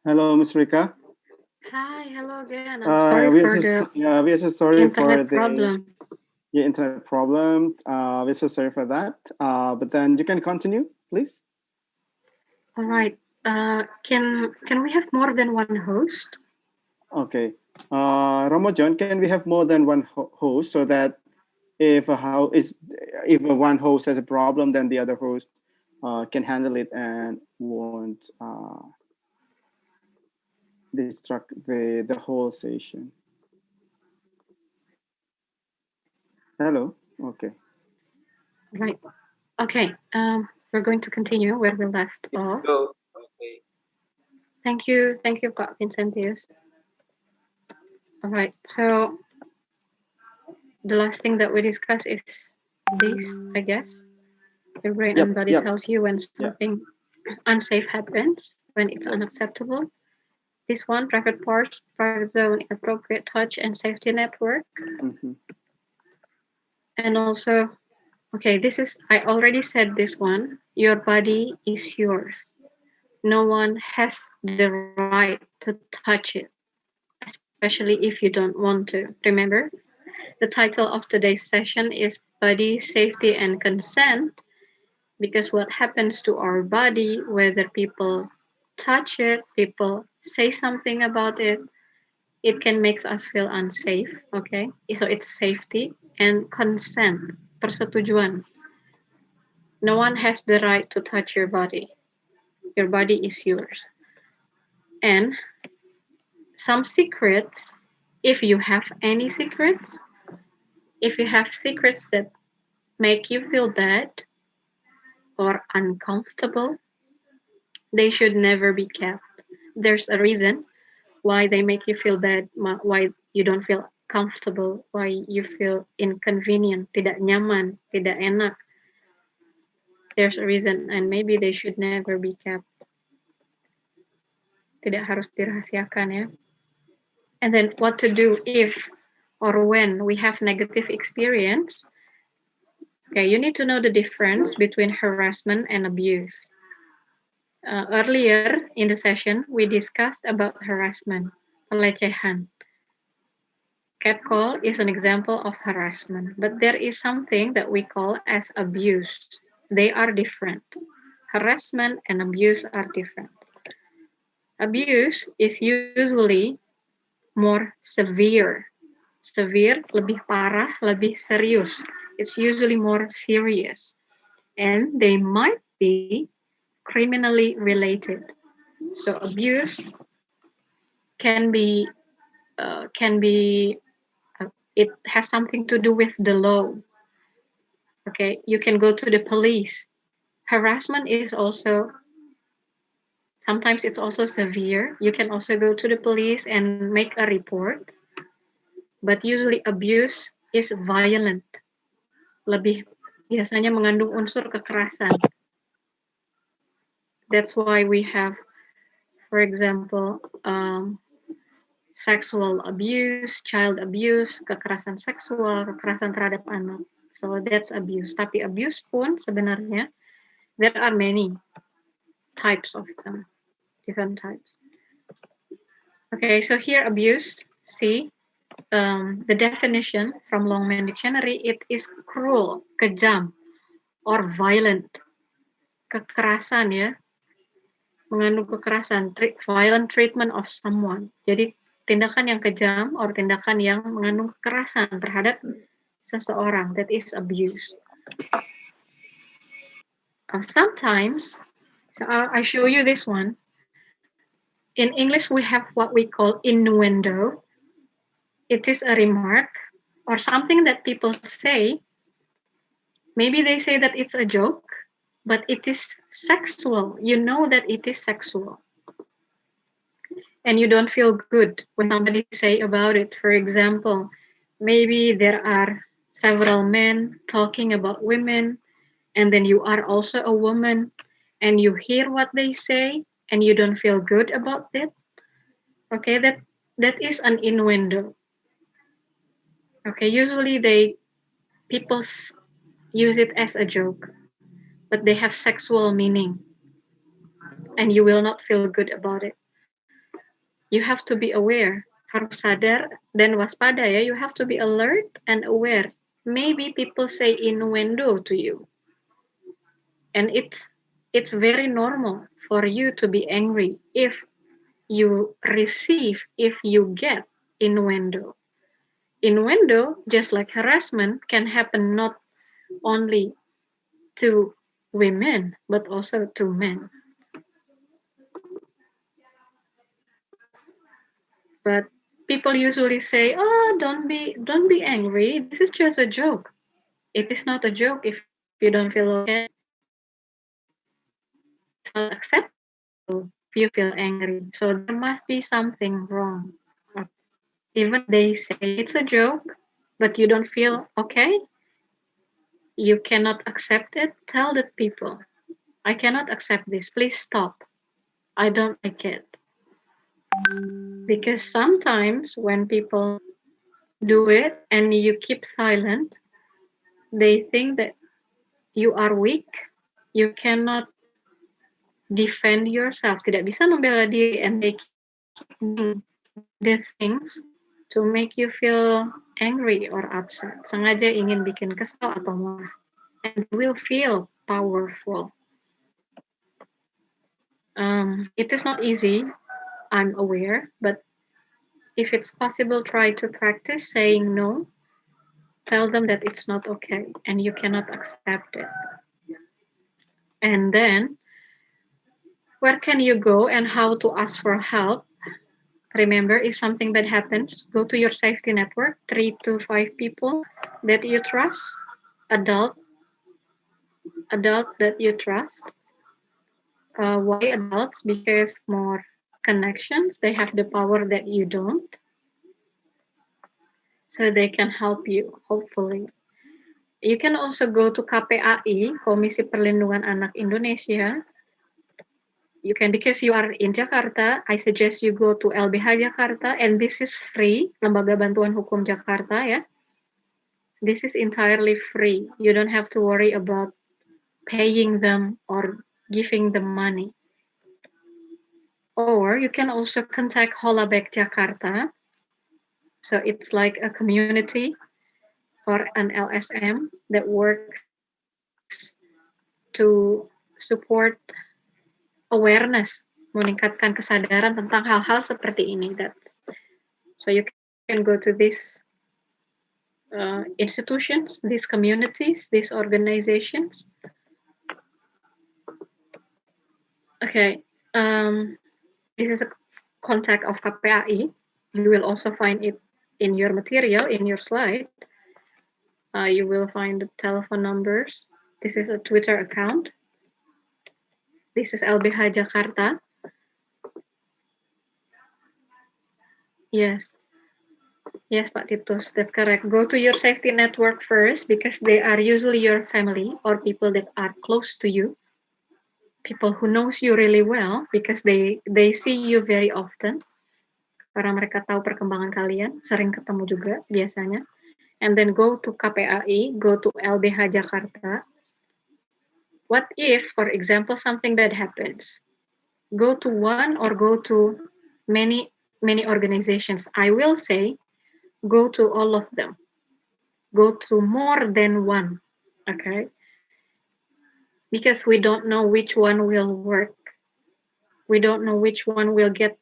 Hello, Ms. Rika. Hi, hello again. I'm sorry for the we are so sorry for internet problem. internet problem. We're so sorry for that. But then you can continue, please. All right. Can we have more than one host? Okay. Ramajan, can we have more than one host so that if one host has a problem, then the other host can handle it and won't distract the whole session. Hello. Okay. Right. Okay. We're going to continue where we left off. Go. Okay. Thank you, Pak Vincentius. All right. So the last thing that we discuss is this, I guess. Your brain and body tells you when something unsafe happens, when it's unacceptable. This one, private parts, private zone, appropriate touch, and safety network. And also, okay, this is, I already said this one, your body is yours. No one has the right to touch it, especially if you don't want to. Remember, the title of today's session is Body, Safety, and Consent, because what happens to our body, whether people touch it, people say something about it, it can make us feel unsafe, okay? So it's safety and consent, persetujuan. No one has the right to touch your body. Your body is yours. And some secrets, if you have any secrets, if you have secrets that make you feel bad or uncomfortable, they should never be kept. There's a reason why they make you feel bad, why you don't feel comfortable, why you feel inconvenient, tidak nyaman, tidak enak. There's a reason, and maybe they should never be kept. Tidak harus dirahasiakan ya. And then what to do if or when we have negative experience. Okay, you need to know the difference between harassment and abuse. Earlier in the session, we discussed about harassment, pelecehan. Catcall is an example of harassment, but there is something that we call as abuse. They are different. Harassment and abuse are different. Abuse is usually more severe. Severe, lebih parah, lebih serius. It's usually more serious. And they might be criminally related. So abuse can be, it has something to do with the law. Okay, you can go to the police. Harassment is also, sometimes it's also severe. You can also go to the police and make a report. But usually abuse is violent. Lebih biasanya mengandung unsur kekerasan. That's why we have, for example, sexual abuse, child abuse, kekerasan seksual, kekerasan terhadap anak. So that's abuse. Tapi abuse pun sebenarnya, there are many types of them, different types. Okay, so here abuse, see, the definition from Longman Dictionary, it is cruel, kejam, or violent. Kekerasan ya, mengandung kekerasan, violent treatment of someone. Jadi tindakan yang kejam or tindakan yang mengandung kekerasan terhadap seseorang, that is abuse. Sometimes, so I show you this one. In English, we have what we call innuendo. It is a remark or something that people say. Maybe they say that it's a joke, but it is sexual. You know that it is sexual. And you don't feel good when somebody say about it. For example, maybe there are several men talking about women, and then you are also a woman, and you hear what they say, and you don't feel good about it. Okay, that is an innuendo. Okay, usually people use it as a joke, but they have sexual meaning, and you will not feel good about it. You have to be aware, harus sadar dan waspada ya. You have to be alert and aware. Maybe people say innuendo to you, and it's very normal for you to be angry if you get innuendo. Innuendo, just like harassment, can happen not only to women, but also to men. But people usually say, "Oh, don't be angry. This is just a joke." It is not a joke if you don't feel okay. It's not acceptable if you feel angry. So there must be something wrong. Even they say it's a joke, but you don't feel okay, you cannot accept it. Tell the people, I cannot accept this. Please stop. I don't like it. Because sometimes when people do it and you keep silent, they think that you are weak. You cannot defend yourself. Tidak bisa membela diri, and they keep doing the things to make you feel angry or upset. Sengaja ingin bikin kesal atau marah. And they will feel powerful. It is not easy, I'm aware, but if it's possible, try to practice saying no. Tell them that it's not okay and you cannot accept it. And then, where can you go and how to ask for help? Remember, if something bad happens, go to your safety network, 3 to 5 people that you trust, adult that you trust. Why adults? Because more connections, they have the power that you don't. So they can help you, hopefully. You can also go to KPAI, Komisi Perlindungan Anak Indonesia. You can, because you are in Jakarta, I suggest you go to LBH Jakarta, and this is free, Lembaga Bantuan Hukum Jakarta, ya. This is entirely free. You don't have to worry about paying them or giving them money. Or you can also contact Holabek Jakarta. So it's like a community or an LSM that works to support awareness, meningkatkan kesadaran tentang hal-hal seperti ini. So you can go to these institutions, these communities, these organizations. Okay, this is a contact of KPAI. You will also find it in your material, in your slide. You will find the telephone numbers. This is a Twitter account. This is LBH Jakarta. Yes, Pak Titus, that's correct. Go to your safety network first because they are usually your family or people that are close to you. People who knows you really well because they see you very often. Karena mereka tahu perkembangan kalian, sering ketemu juga biasanya. And then go to KPAI, go to LBH Jakarta. What if, for example, something bad happens? Go to one or go to many organizations. I will say, go to all of them. Go to more than one, okay? Because we don't know which one will work. We don't know which one will get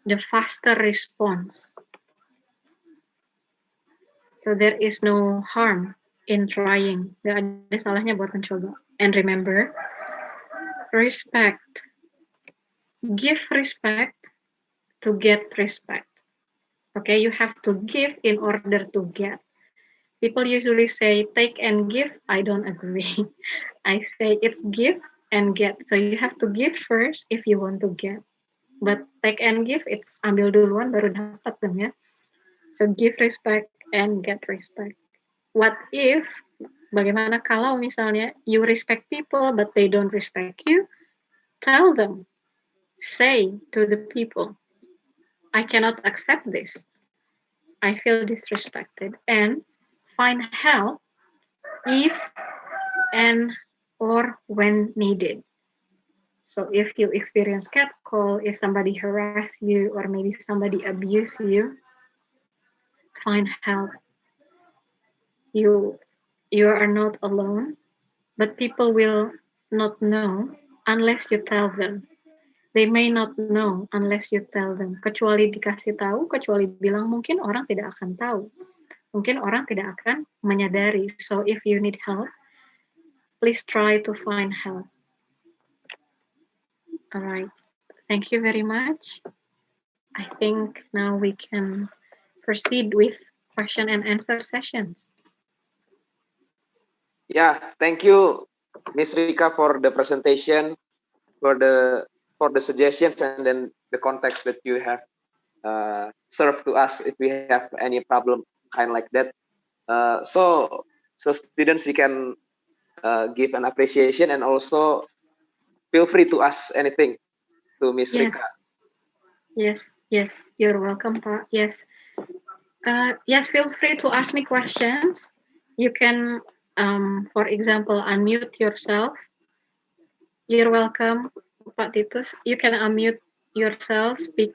the faster response. So there is no harm in trying. Gak ada salahnya buat mencoba. And remember, respect. Give respect to get respect. Okay, you have to give in order to get. People usually say take and give. I don't agree. I say it's give and get. So you have to give first if you want to get. But take and give, it's ambil duluan baru dapat kan ya. So give respect and get respect. What if, bagaimana kalau misalnya you respect people but they don't respect you? Tell them. Say to the people, I cannot accept this. I feel disrespected. And find help if and or when needed. So if you experience catcall, if somebody harass you or maybe somebody abuse you, find help. You are not alone, but people will not know unless you tell them. They may not know unless you tell them. Kecuali dikasih tahu, kecuali bilang, mungkin orang tidak akan tahu. Mungkin orang tidak akan menyadari. So if you need help, please try to find help. All right. Thank you very much. I think now we can proceed with question and answer sessions. Yeah, thank you, Miss Rika, for the presentation, for the suggestions, and then the context that you have served to us if we have any problem kind like that. So students, you can give an appreciation, and also feel free to ask anything to Miss Yes, Rika. yes, you're welcome, Pak. Yes. Yes, feel free to ask me questions. You can, for example, unmute yourself. You're welcome, Pak Titus. You can unmute yourself, speak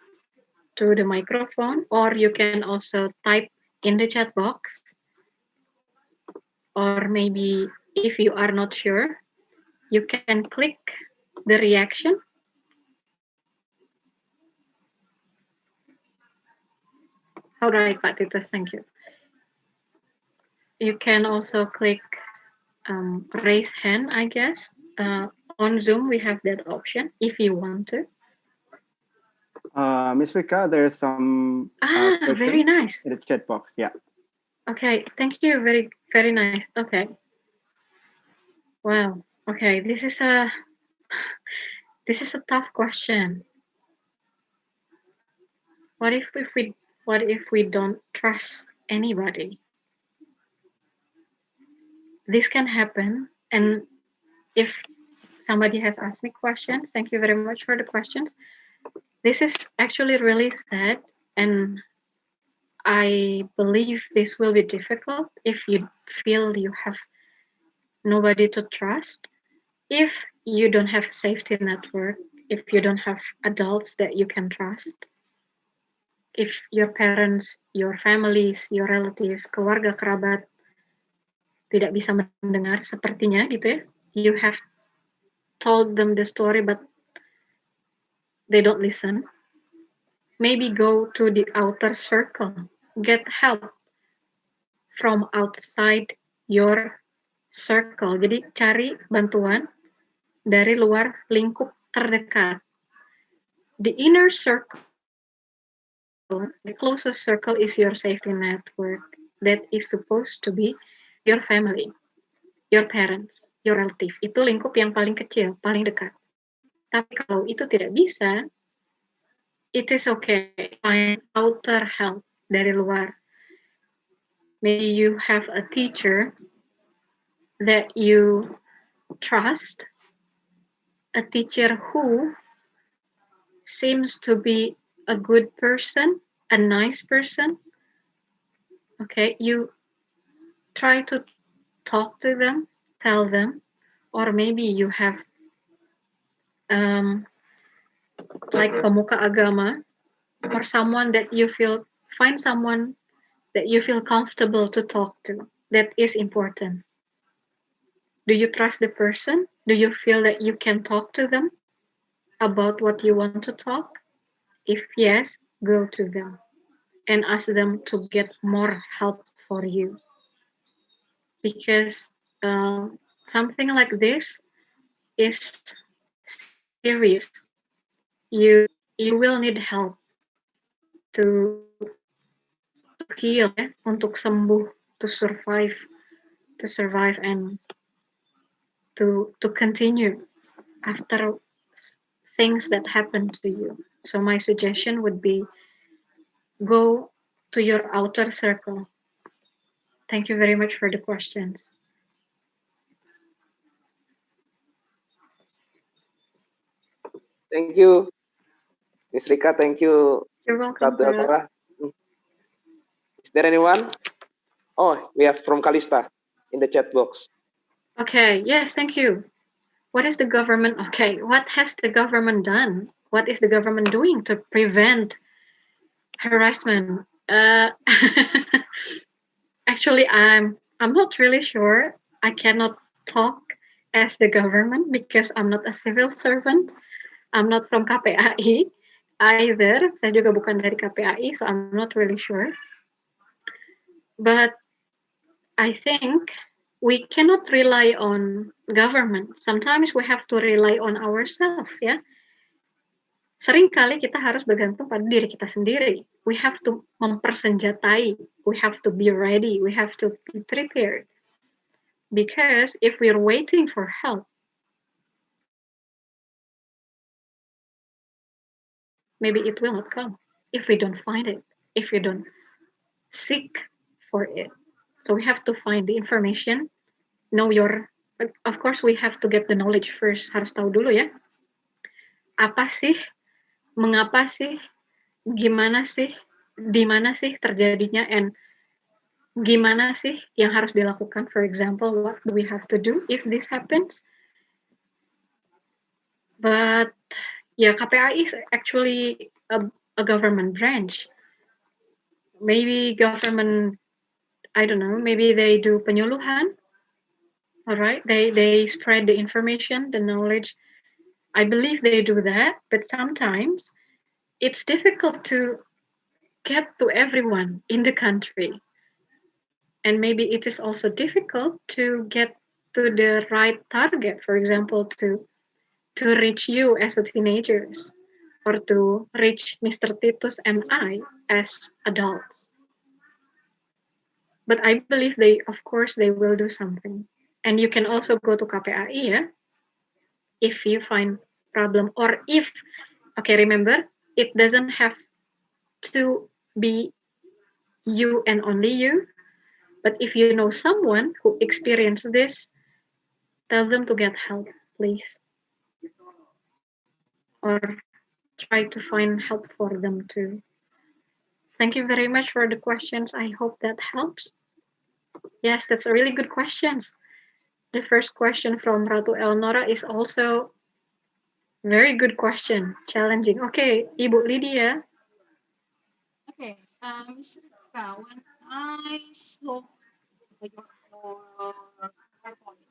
to the microphone, or you can also type in the chat box. Or maybe if you are not sure, you can click the reaction. All right, Pak Titus, thank you. You can also click raise hand, I guess. On Zoom, we have that option if you want to. Miss Rika, there's some Very questions nice. in the chat box. Yeah. Okay, thank you. Very, very nice. Okay. Wow. Okay, this is a tough question. What if we don't trust anybody? This can happen, and if somebody has asked me questions, thank you very much for the questions. This is actually really sad, and I believe this will be difficult if you feel you have nobody to trust. If you don't have safety network, if you don't have adults that you can trust, if your parents, your families, your relatives, keluarga kerabat tidak bisa mendengar sepertinya gitu ya, you have told them the story but they don't listen. Maybe go to the outer circle, get help from outside your circle. Jadi cari bantuan dari luar lingkup terdekat. The inner circle, the closest circle is your safety network. That is supposed to be your family, your parents, your relative. Itu lingkup yang paling kecil, paling dekat. Tapi kalau itu tidak bisa, it is okay. Find outer help dari luar. Maybe you have a teacher that you trust, a teacher who seems to be a good person, a nice person. Okay, you try to talk to them, tell them, or maybe you have like pemuka agama or someone that you feel, find someone that you feel comfortable to talk to. That is important. Do you trust the person? Do you feel that you can talk to them about what you want to talk? If yes, go to them and ask them to get more help for you. Because something like this is serious. You will need help to heal, untuk sembuh, to survive and to continue after things that happen to you. So my suggestion would be go to your outer circle. Thank you very much for the questions. Thank you, Miss Rika. Thank you, You're welcome. Is there anyone? Oh, we have from Kalista in the chat box. Okay, yes, thank you. What is the government? Okay, what has the government done? What is the government doing to prevent harassment? Actually, I'm not really sure. I cannot talk as the government because I'm not a civil servant. I'm not from KPAI either. Saya juga bukan dari KPAI, so I'm not really sure. But I think we cannot rely on government. Sometimes we have to rely on ourselves, yeah. seringkali kita harus bergantung pada diri kita sendiri. We have to mempersenjatai, we have to be ready, we have to be prepared. Because if we're waiting for help, maybe it will not come if we don't find it, if we don't seek for it. So we have to find the information, know your, of course we have to get the knowledge first, harus tahu dulu ya. Apa sih, mengapa sih, gimana sih, di mana sih terjadinya, and gimana sih yang harus dilakukan. For example, what do we have to do if this happens? But yeah, KPAI is actually a government branch. Maybe government, I don't know, maybe they do penyuluhan. All right, they spread the information, the knowledge. I believe they do that, but sometimes it's difficult to get to everyone in the country. And maybe it is also difficult to get to the right target, for example, to reach you as a teenagers, or to reach Mr. Titus and I as adults. But I believe they, of course, they will do something. And you can also go to KPAI, yeah, if you find problem, or if, okay, remember, it doesn't have to be you and only you, but if you know someone who experienced this, tell them to get help, please, or try to find help for them too. Thank you very much for the questions. I hope that helps. Yes, that's a really good questions. The first question from Ratu Elnora is also very good question, challenging. Okay, Ibu Lydia. Okay, Miss Rika, when I saw your PowerPoint,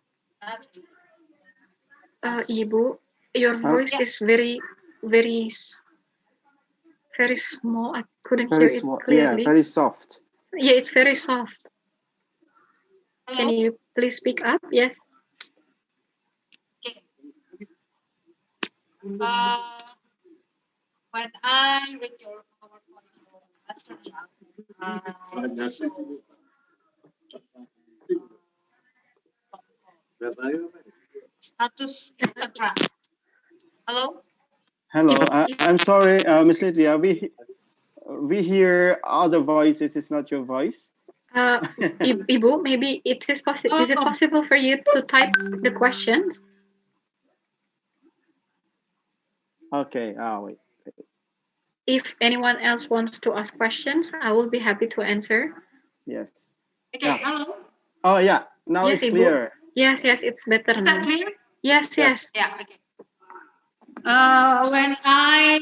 Ibu, your voice is very, very, very small. I couldn't hear it clearly. Yeah, very soft. Yeah, it's very soft. hello? Can you please speak up? Yes. Okay. When I read your PowerPoint, actually, so, status Instagram. Hello? Hello, I'm sorry, Miss Lydia. We hear other voices. It's not your voice. Ibu, maybe it is possible. Is it possible for you to type the questions? Okay. Wait. If anyone else wants to ask questions, I will be happy to answer. Yes. Okay. Yeah. Hello. Oh yeah. Now yes, it's clear. Yes, it's better now. Is that clear? Yes. Yeah. Okay. When I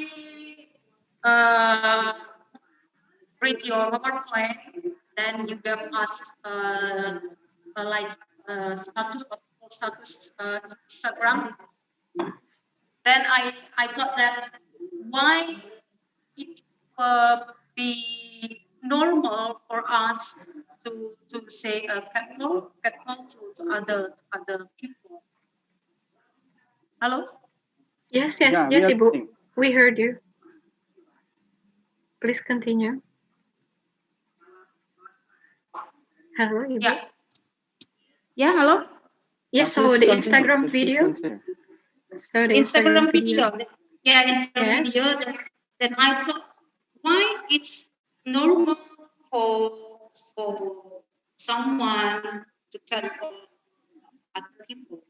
read your PowerPoint, then you gave us status Instagram. Then I thought that why it be normal for us to say catcall to other people. Hello. Yes, Ibu. We heard you. Please continue. Hello, Ibu. Yeah, hello. Yes, so the Instagram video. So the Instagram video. Yeah, Instagram video. Then I thought, why it's normal for someone to tell other people.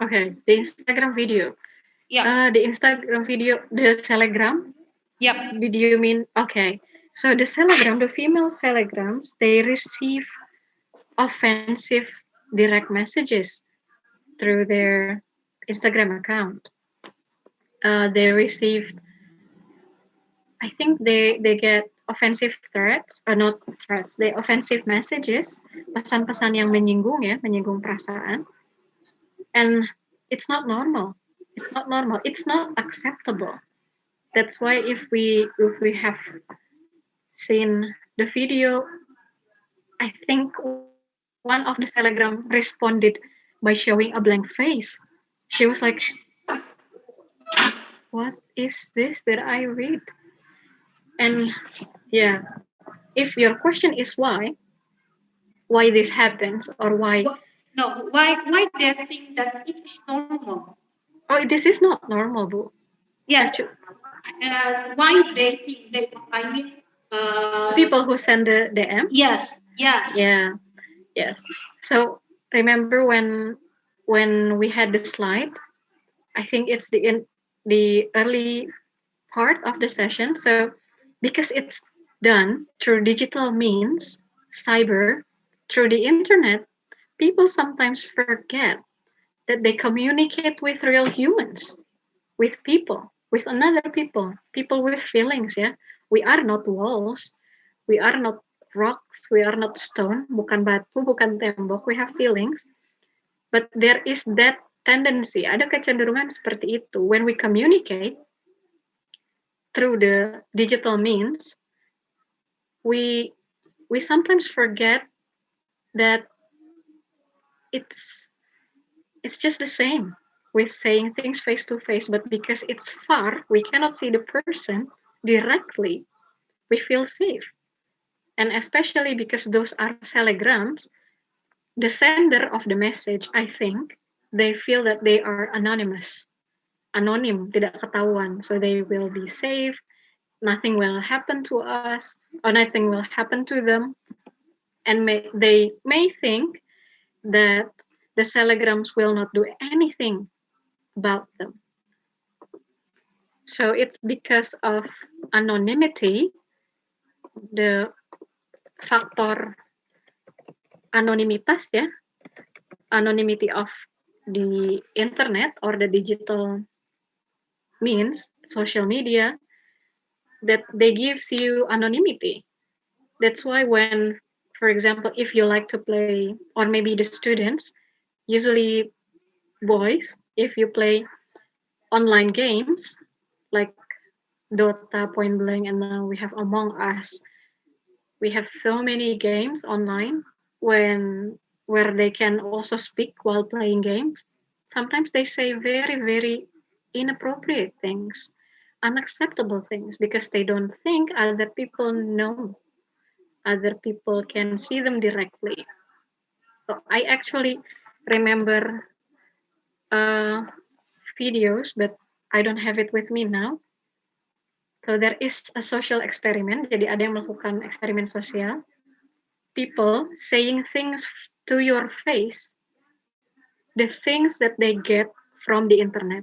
Okay, the Instagram video. Yeah. The Instagram video, the Telegram. Yep. Did you mean, okay. So the Telegram, the female Telegrams, they receive offensive direct messages through their Instagram account. They receive, I think they get offensive threats, or not threats, they offensive messages, pesan-pesan yang menyinggung ya, menyinggung perasaan. And it's not normal. It's not normal. It's not acceptable. That's why if we have seen the video, I think one of the Telegram responded by showing a blank face. She was like, what is this that I read? And yeah, if your question is why this happens or why why they think that it is normal? Oh, this is not normal, Bu. Yeah. Actually, Why they think they, I mean, people who send the DM. Yes. Yeah. Yes. So remember when we had the slide, I think it's the early part of the session. So because it's done through digital means, cyber, through the internet, people sometimes forget that they communicate with real humans, with people, with another people with feelings, yeah. We are not walls, we are not rocks, we are not stone, bukan batu, bukan tembok, we have feelings. But there is that tendency, ada kecenderungan seperti itu. When we communicate through the digital means, we sometimes forget that it's it's just the same with saying things face to face, but because it's far, we cannot see the person directly, we feel safe. And especially because those are telegrams, the sender of the message, I think, they feel that they are anonymous. Anonim, tidak ketahuan. So they will be safe, nothing will happen to us, or nothing will happen to them. And they may think that the telegrams will not do anything about them. So it's because of anonymity, the faktor anonimitas, ya, anonymity of the internet or the digital means, social media, that they gives you anonymity. That's why when, for example, if you like to play, or maybe the students, usually boys, if you play online games like Dota, Point Blank, and now we have Among Us, we have so many games online where they can also speak while playing games. Sometimes they say very, very inappropriate things, unacceptable things, because they don't think other people know, other people can see them directly. So I actually remember videos, but I don't have it with me now. So there is a social experiment. Jadi ada yang melakukan eksperimen sosial. People saying things to your face, the things that they get from the internet.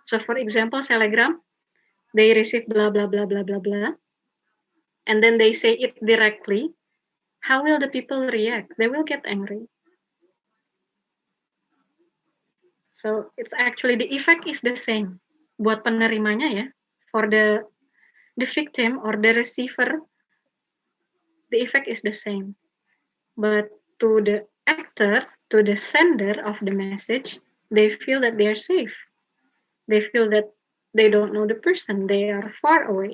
So for example, Telegram, they receive blah, blah, blah, blah, blah, blah. And then they say it directly. How will the people react? They will get angry. So it's actually the effect is the same. Buat penerimanya ya, for the victim or the receiver, the effect is the same. But to the actor, to the sender of the message, they feel that they are safe. They feel that they don't know the person, they are far away,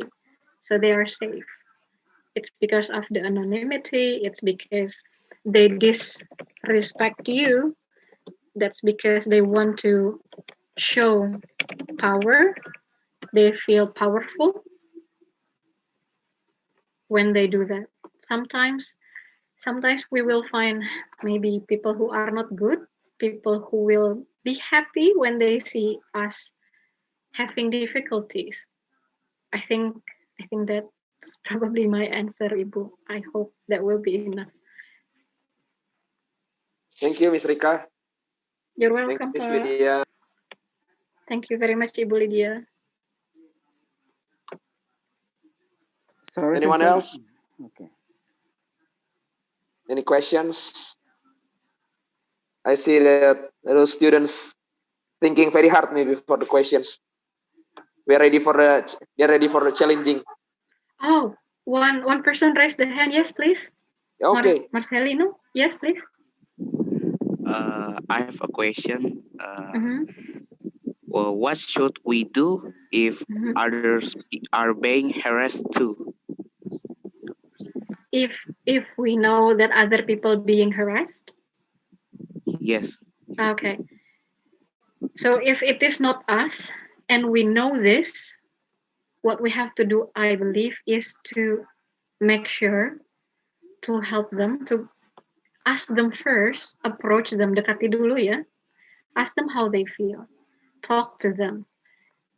so they are safe. It's because of the anonymity, it's because they disrespect you, that's because they want to show power, they feel powerful when they do that. Sometimes we will find maybe people who are not good, people who will be happy when they see us having difficulties. I think that's probably my answer, Ibu. I hope that will be enough. Thank you, Miss Rika. You're welcome, Miss Lydia. Thank you very much, Ibu Lydia. Sorry, anyone else? Okay. Any questions? I see that those students thinking very hard maybe for the questions. They're ready for the challenging. Oh, one person raised the hand. Yes, please. Okay. Marcelino. Yes, please. I have a question. Well, what should we do if others are being harassed too? If we know that other people being harassed? Yes. Okay. So if it is not us and we know this, what we have to do, I believe, is to make sure to help them, to ask them first, approach them, dekati dulu ya, ask them how they feel, talk to them.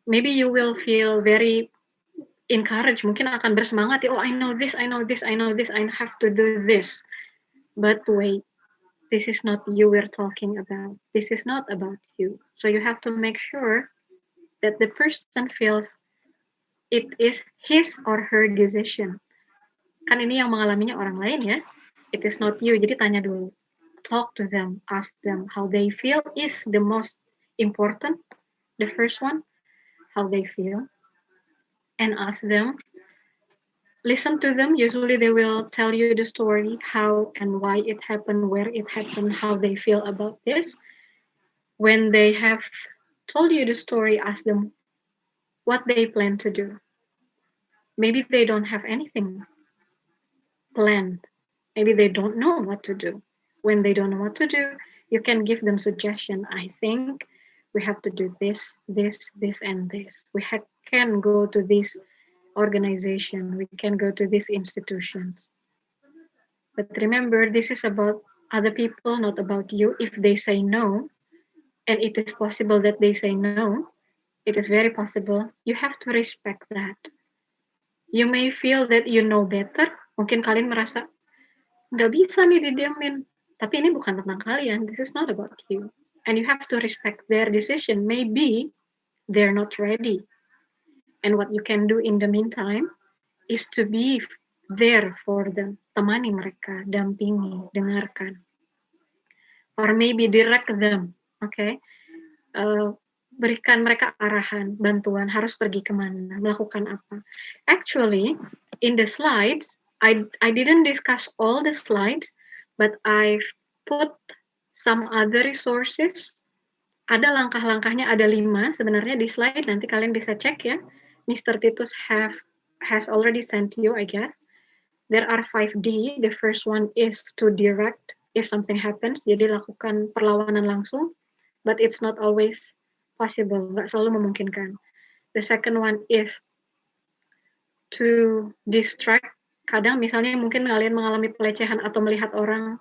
Maybe you will feel very encouraged, mungkin akan bersemangat ya, oh I know this, I have to do this. But wait, this is not you we're talking about. This is not about you. So you have to make sure that the person feels it is his or her decision. Kan ini yang mengalaminya orang lain ya. It is not you. Jadi tanya dulu. Talk to them. Ask them how they feel is the most important. The first one, how they feel. And ask them. Listen to them. Usually they will tell you the story, how and why it happened, where it happened, how they feel about this. When they have told you the story, ask them what they plan to do. Maybe they don't have anything planned. Maybe they don't know what to do. When they don't know what to do, you can give them suggestion. I think we have to do this, and this. We can go to this organization. We can go to these institutions. But remember, this is about other people, not about you. If they say no, and it is possible that they say no, it is very possible. You have to respect that. You may feel that you know better. Mungkin kalian merasa, nggak bisa nih didiamin. Tapi ini bukan tentang kalian. This is not about you. And you have to respect their decision. Maybe they're not ready. And what you can do in the meantime is to be there for them. Temani mereka, dampingi, dengarkan. Or maybe direct them. Okay? Berikan mereka arahan, bantuan, harus pergi kemana, melakukan apa. Actually, in the slides, I didn't discuss all the slides, but I've put some other resources. Ada langkah-langkahnya, ada 5 sebenarnya di slide, nanti kalian bisa cek ya. Mr. Titus has already sent you, I guess. There are 5D. The first one is to direct if something happens, jadi lakukan perlawanan langsung, but it's not always possible, nggak selalu memungkinkan. The second one is to distract. Kadang misalnya mungkin kalian mengalami pelecehan atau melihat orang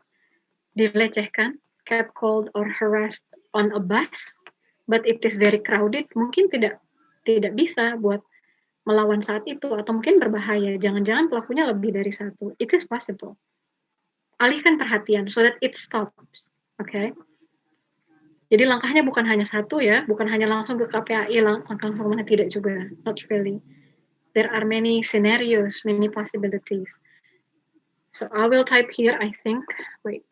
dilecehkan, catcalled or harassed on a bus, but it is very crowded, mungkin tidak bisa buat melawan saat itu, atau mungkin berbahaya. Jangan-jangan pelakunya lebih dari 1. It is possible. Alihkan perhatian so that it stops. Okay? Jadi langkahnya bukan hanya 1 ya, bukan hanya langsung ke KPAI, langsung mana, tidak juga, not really. There are many scenarios, many possibilities. So I will type here, I think, wait.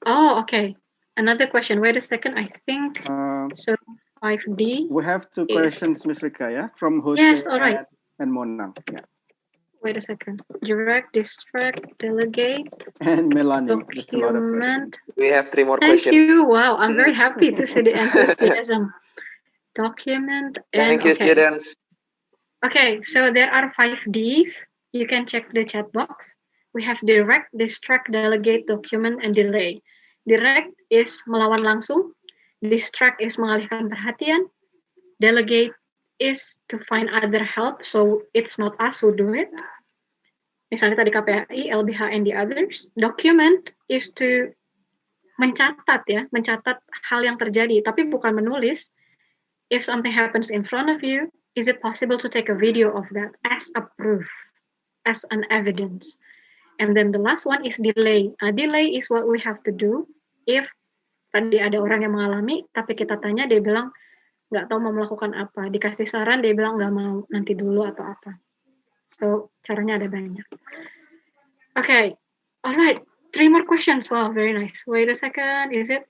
Oh, okay. Another question, wait a second, I think, so 5D. We have 2 questions, Ms. Rika, yeah? From Jose yes, all right. and Monang. Yeah. Wait a second. Direct, distract, delegate, and Melanie. Document. We have 3 more Thank questions. you. Wow, I'm very happy to see the enthusiasm. Document and thank you, okay. students. Okay, so there are 5Ds. You can check the chat box. We have direct, distract, delegate, document, and delay. Direct is melawan langsung. Distract is mengalihkan perhatian. Delegate is to find other help, so it's not us who do it. Misalnya tadi KPAI, LBH, and the others. Document is to mencatat ya, mencatat hal yang terjadi, tapi bukan menulis. If something happens in front of you, is it possible to take a video of that as a proof, as an evidence? And then the last one is delay. Delay is what we have to do if tadi ada orang yang mengalami, tapi kita tanya, dia bilang, nggak tahu mau melakukan apa. Dikasih saran, dia bilang nggak mau, nanti dulu atau apa. So, caranya ada banyak. Okay, all right. 3 more questions. Wow, very nice. Wait a second, is it?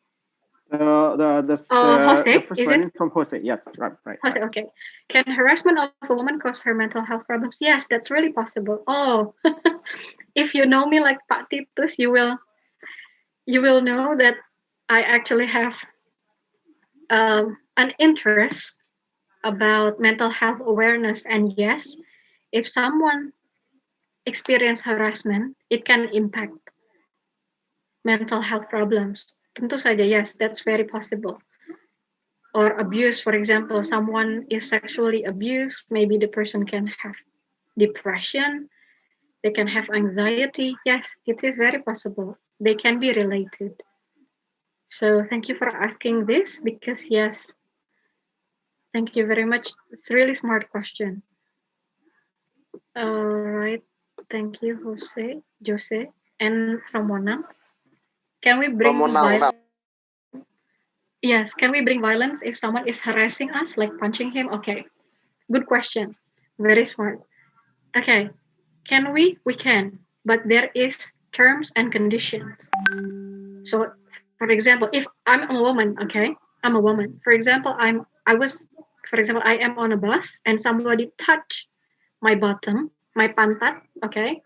Jose, the first is one it? from Jose, yeah, right. Jose, okay. Can harassment of a woman cause her mental health problems? Yes, that's really possible. Oh, if you know me like Pak Titus, you will know that I actually have an interest about mental health awareness. And yes, if someone experience harassment, it can impact mental health problems. Tentu saja, yes, that's very possible. or abuse. For example, someone is sexually abused, maybe the person can have depression, they can have anxiety. Yes, it is very possible. They can be related. So thank you for asking this because yes, thank you very much. It's a really smart question. All right. Thank you, Jose. And from Mona, can we From bring Mona. violence? Yes, can we bring violence if someone is harassing us, like punching him? Okay, good question. Very smart. Okay, can we? We can, but there is terms and conditions. So, for example, if I'm a woman, okay, I'm a woman. For example, I am on a bus and somebody touch my bottom, my pantat, okay,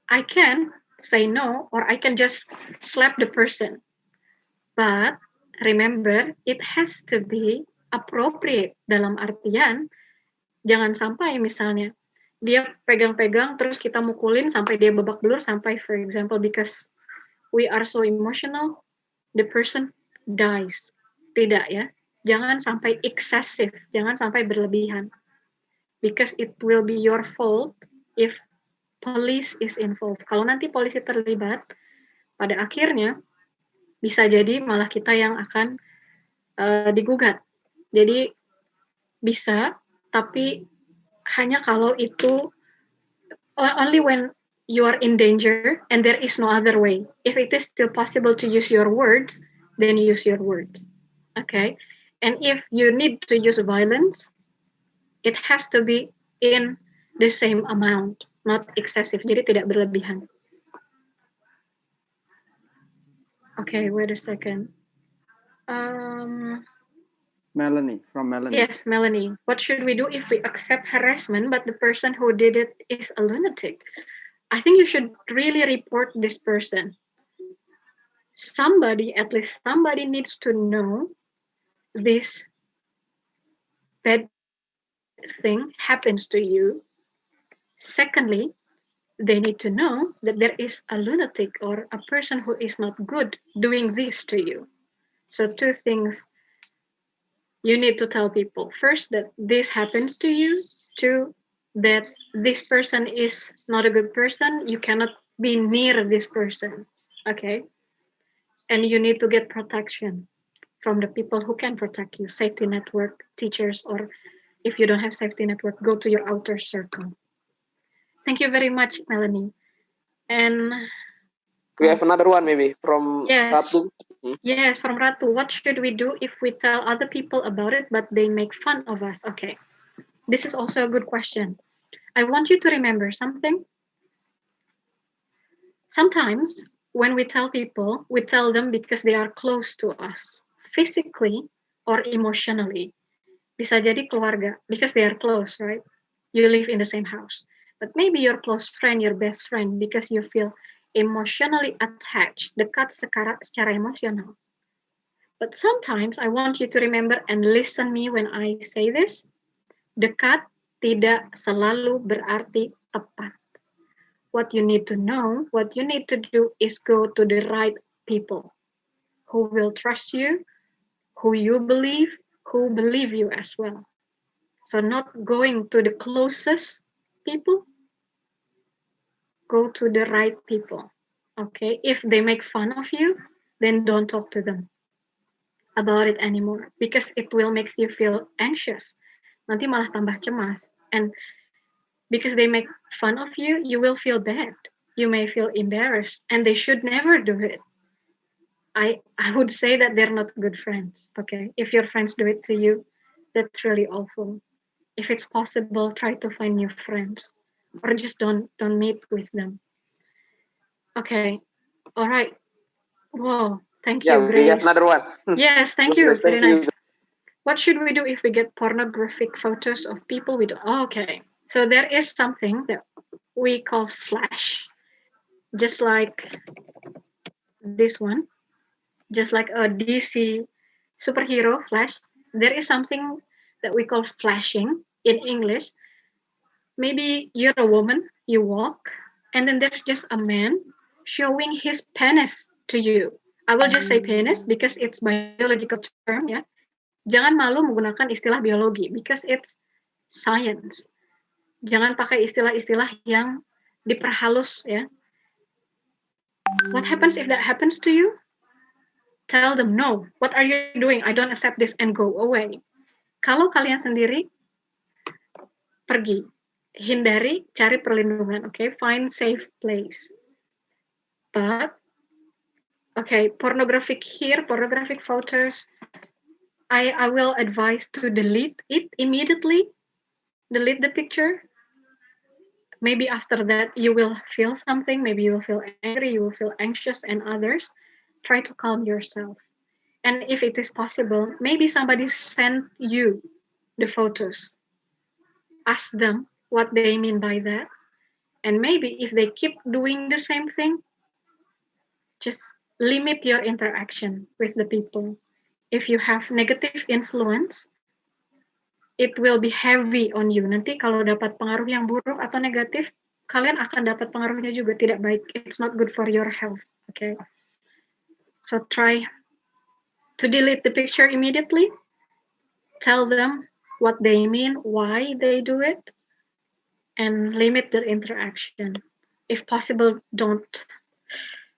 I can say no or I can just slap the person. But remember, it has to be appropriate dalam artian jangan sampai misalnya dia pegang-pegang terus kita mukulin sampai dia babak belur sampai for example because we are so emotional the person dies. Tidak ya. Jangan sampai excessive, jangan sampai berlebihan. Because it will be your fault if police is involved. Kalau nanti polisi terlibat, pada akhirnya bisa jadi malah kita yang akan digugat. Jadi bisa, tapi hanya kalau itu only when you are in danger and there is no other way. If it is still possible to use your words, then use your words. Okay? And if you need to use violence, it has to be in the same amount, not excessive. Jadi tidak berlebihan. Okay, wait a second. Melanie, from Melanie. Yes, Melanie. What should we do if we accept harassment, but the person who did it is a lunatic? I think you should really report this person. At least somebody needs to know this bad thing happens to you. Secondly, they need to know that there is a lunatic or a person who is not good doing this to you. So two things you need to tell people. First, that this happens to you. Two, that this person is not a good person. You cannot be near this person. Okay? And you need to get protection from the people who can protect you, safety network, teachers, or if you don't have safety network, go to your outer circle. Thank you very much, Melanie. And we have another one maybe from Ratu. Yes, from Ratu. What should we do if we tell other people about it, but they make fun of us? Okay, this is also a good question. I want you to remember something. Sometimes when we tell people, we tell them because they are close to us, physically or emotionally. Bisa jadi keluarga, because they are close, right? You live in the same house. But maybe your close friend, your best friend, because you feel emotionally attached, dekat secara emosional. But sometimes I want you to remember and listen me when I say this. Dekat tidak selalu berarti tepat. What you need to know, what you need to do is go to the right people who will trust you, who you believe, who believe you as well. So not going to the closest people, go to the right people. Okay, if they make fun of you, then don't talk to them about it anymore because it will make you feel anxious. Nanti malah tambah cemas. And because they make fun of you, you will feel bad. You may feel embarrassed and they should never do it. I would say that they're not good friends. Okay, if your friends do it to you, that's really awful. If it's possible, try to find new friends or just don't meet with them. Okay, all right. Whoa, thank you, Grace. We have another one. Yes, thank you. Very thank nice. What should we do if we get pornographic photos of people we don't? Okay, so there is something that we call flash, just like this one, just like a DC superhero flash. There is something that we call flashing in English. Maybe you're a woman, you walk, and then there's just a man showing his penis to you. I will just say penis because it's biological term, yeah. Jangan malu menggunakan istilah biologi because it's science. Jangan pakai istilah-istilah yang diperhalus ya. What happens if that happens to you? Tell them no. What are you doing? I don't accept this and go away. Kalau kalian sendiri, pergi. Hindari, cari perlindungan. Okay, find safe place. But okay, pornographic photos. I will advise to delete it immediately. Delete the picture. Maybe after that you will feel something. Maybe you will feel angry. You will feel anxious, and others. Try to calm yourself. And if it is possible, maybe somebody sent you the photos. Ask them what they mean by that. And maybe if they keep doing the same thing, just limit your interaction with the people. If you have negative influence, it will be heavy on you. Nanti kalau dapat pengaruh yang buruk atau negatif, kalian akan dapat pengaruhnya juga tidak baik. It's not good for your health. Okay. So try to delete the picture immediately. Tell them what they mean, why they do it, and limit their interaction. If possible, don't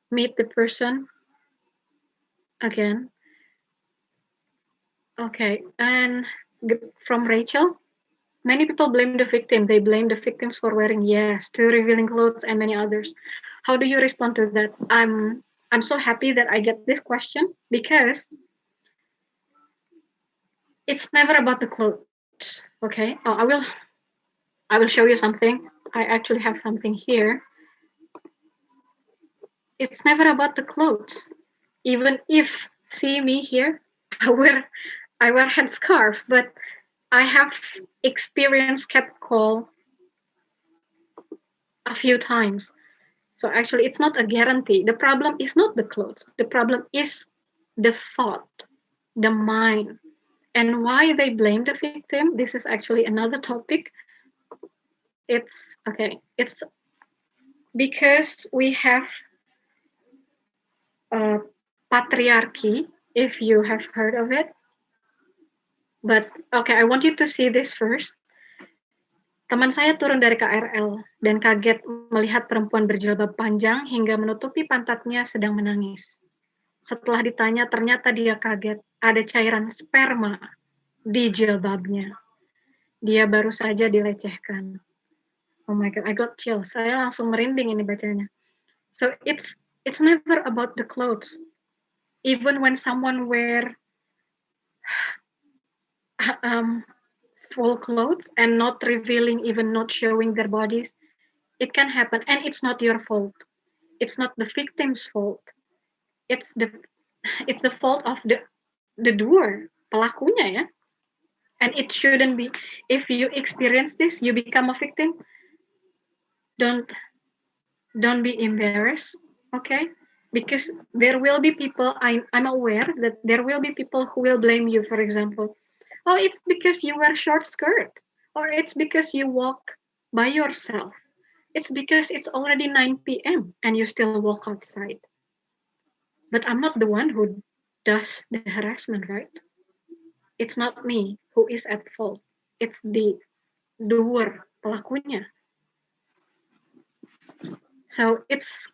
meet the person again. Okay, and from Rachel, many people blame the victim. They blame the victims for wearing too revealing clothes and many others. How do you respond to that? I'm so happy that I get this question because it's never about the clothes. Okay, I will show you something. I actually have something here. It's never about the clothes. Even if, see me here, I wear headscarf, but I have experienced catcall a few times. So actually, it's not a guarantee. The problem is not the clothes. The problem is the thought, the mind. And why they blame the victim, this is actually another topic. It's because we have patriarchy, if you have heard of it. But okay, I want you to see this first. Teman saya turun dari KRL dan kaget melihat perempuan berjilbab panjang hingga menutupi pantatnya sedang menangis. Setelah ditanya, ternyata dia kaget. Ada cairan sperma di jilbabnya. Dia baru saja dilecehkan. Oh my God, I got chills. Saya langsung merinding ini bacanya. So it's never about the clothes. Even when someone wear full clothes and not revealing, even not showing their bodies, it can happen, and it's not your fault. It's not the victim's fault. It's the fault of the doer, pelakunya ya. And it shouldn't be. If you experience this, you become a victim. Don't be embarrassed, okay? Because there will be people. I'm aware that there will be people who will blame you. For example, oh, it's because you wear short skirt, or it's because you walk by yourself. It's because it's already 9 p.m. and you still walk outside. But I'm not the one who does the harassment, right? It's not me who is at fault. It's the doer, pelakunya. So it's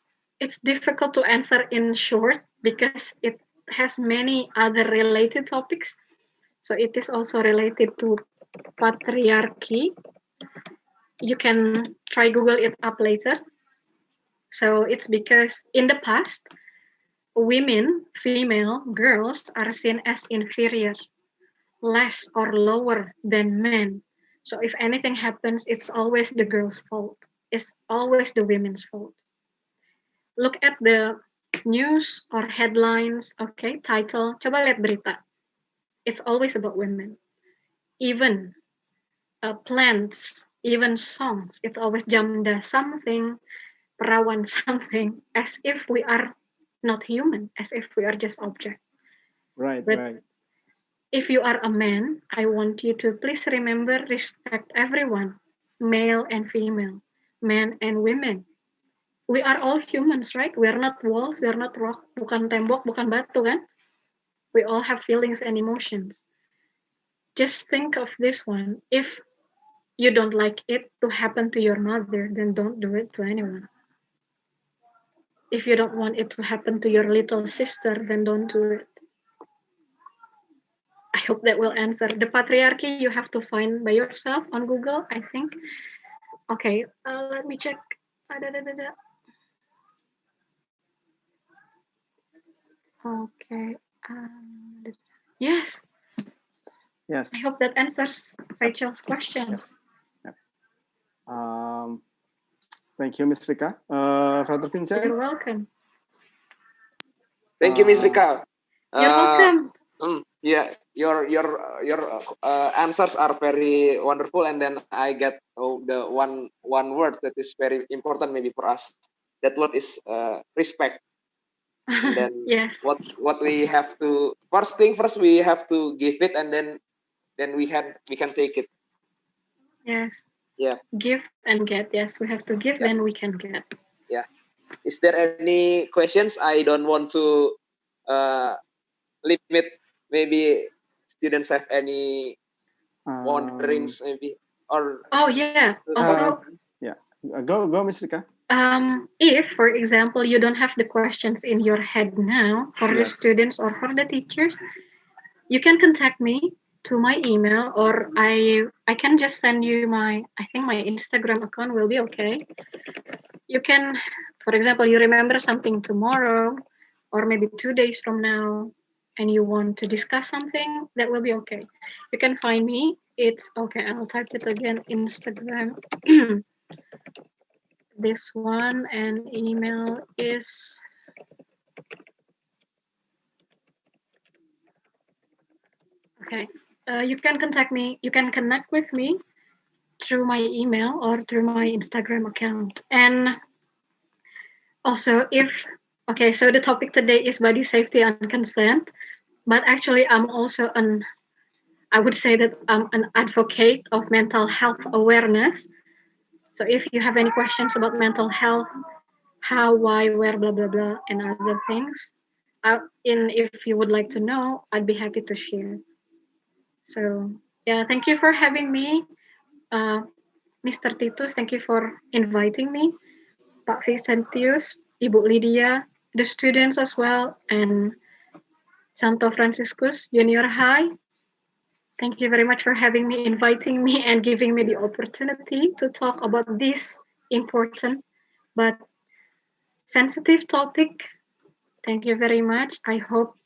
difficult to answer in short because it has many other related topics. So it is also related to patriarchy. You can try Google it up later. So it's because in the past, women, female, girls are seen as inferior, less or lower than men. So if anything happens, it's always the girl's fault. It's always the women's fault. Look at the news or headlines, okay, title. Coba lihat berita. It's always about women. Even plants, even songs. It's always jamda something, perawan something, as if we are not human, as if we are just object. Right, but right. If you are a man, I want you to please remember, respect everyone, male and female, men and women. We are all humans, right? We are not walls, we are not rock, bukan tembok, bukan batu kan? We all have feelings and emotions. just think of this one. If you don't like it to happen to your mother, then don't do it to anyone. If you don't want it to happen to your little sister, then don't do it. I hope that will answer. The patriarchy you have to find by yourself on Google, I think. Okay, let me check. Okay. Yes. Yes. I hope that answers Rachel's questions. Yes. Thank you, Ms. Rika. Brother Vincent? You're welcome. Thank you, Ms. Rika. You're welcome. Yeah, your answers are very wonderful, and then I get the one word that is very important maybe for us. That word is respect. And then yes. What we have to first we have to give it, and then we can take it. Yes. Yeah. Give and get. Yes, we have to give, then we can get. Yeah. Is there any questions? I don't want to limit. Maybe students have any wonderings, maybe, or oh yeah. Also, yeah. Go, Ms. Rika. If, for example, you don't have the questions in your head now for the students or for the teachers, you can contact me to my email, or I can just send you I think my Instagram account will be okay. You can, for example, you remember something tomorrow or maybe 2 days from now and you want to discuss something, that will be okay. You can find me. It's okay. I'll type it again. Instagram. This one, and email is okay. You can contact me. You can connect with me through my email or through my Instagram account. And also, okay, so the topic today is body safety and consent, but actually, I'm also I would say that I'm an advocate of mental health awareness. So if you have any questions about mental health, how, why, where, blah, blah, blah, and other things, if you would like to know, I'd be happy to share. So yeah, thank you for having me, Mr. Titus. Thank you for inviting me, Pak Vicentius, Ibu Lydia, the students as well, and Santo Franciscus Junior High. Thank you very much for having me, inviting me, and giving me the opportunity to talk about this important but sensitive topic. Thank you very much. I hope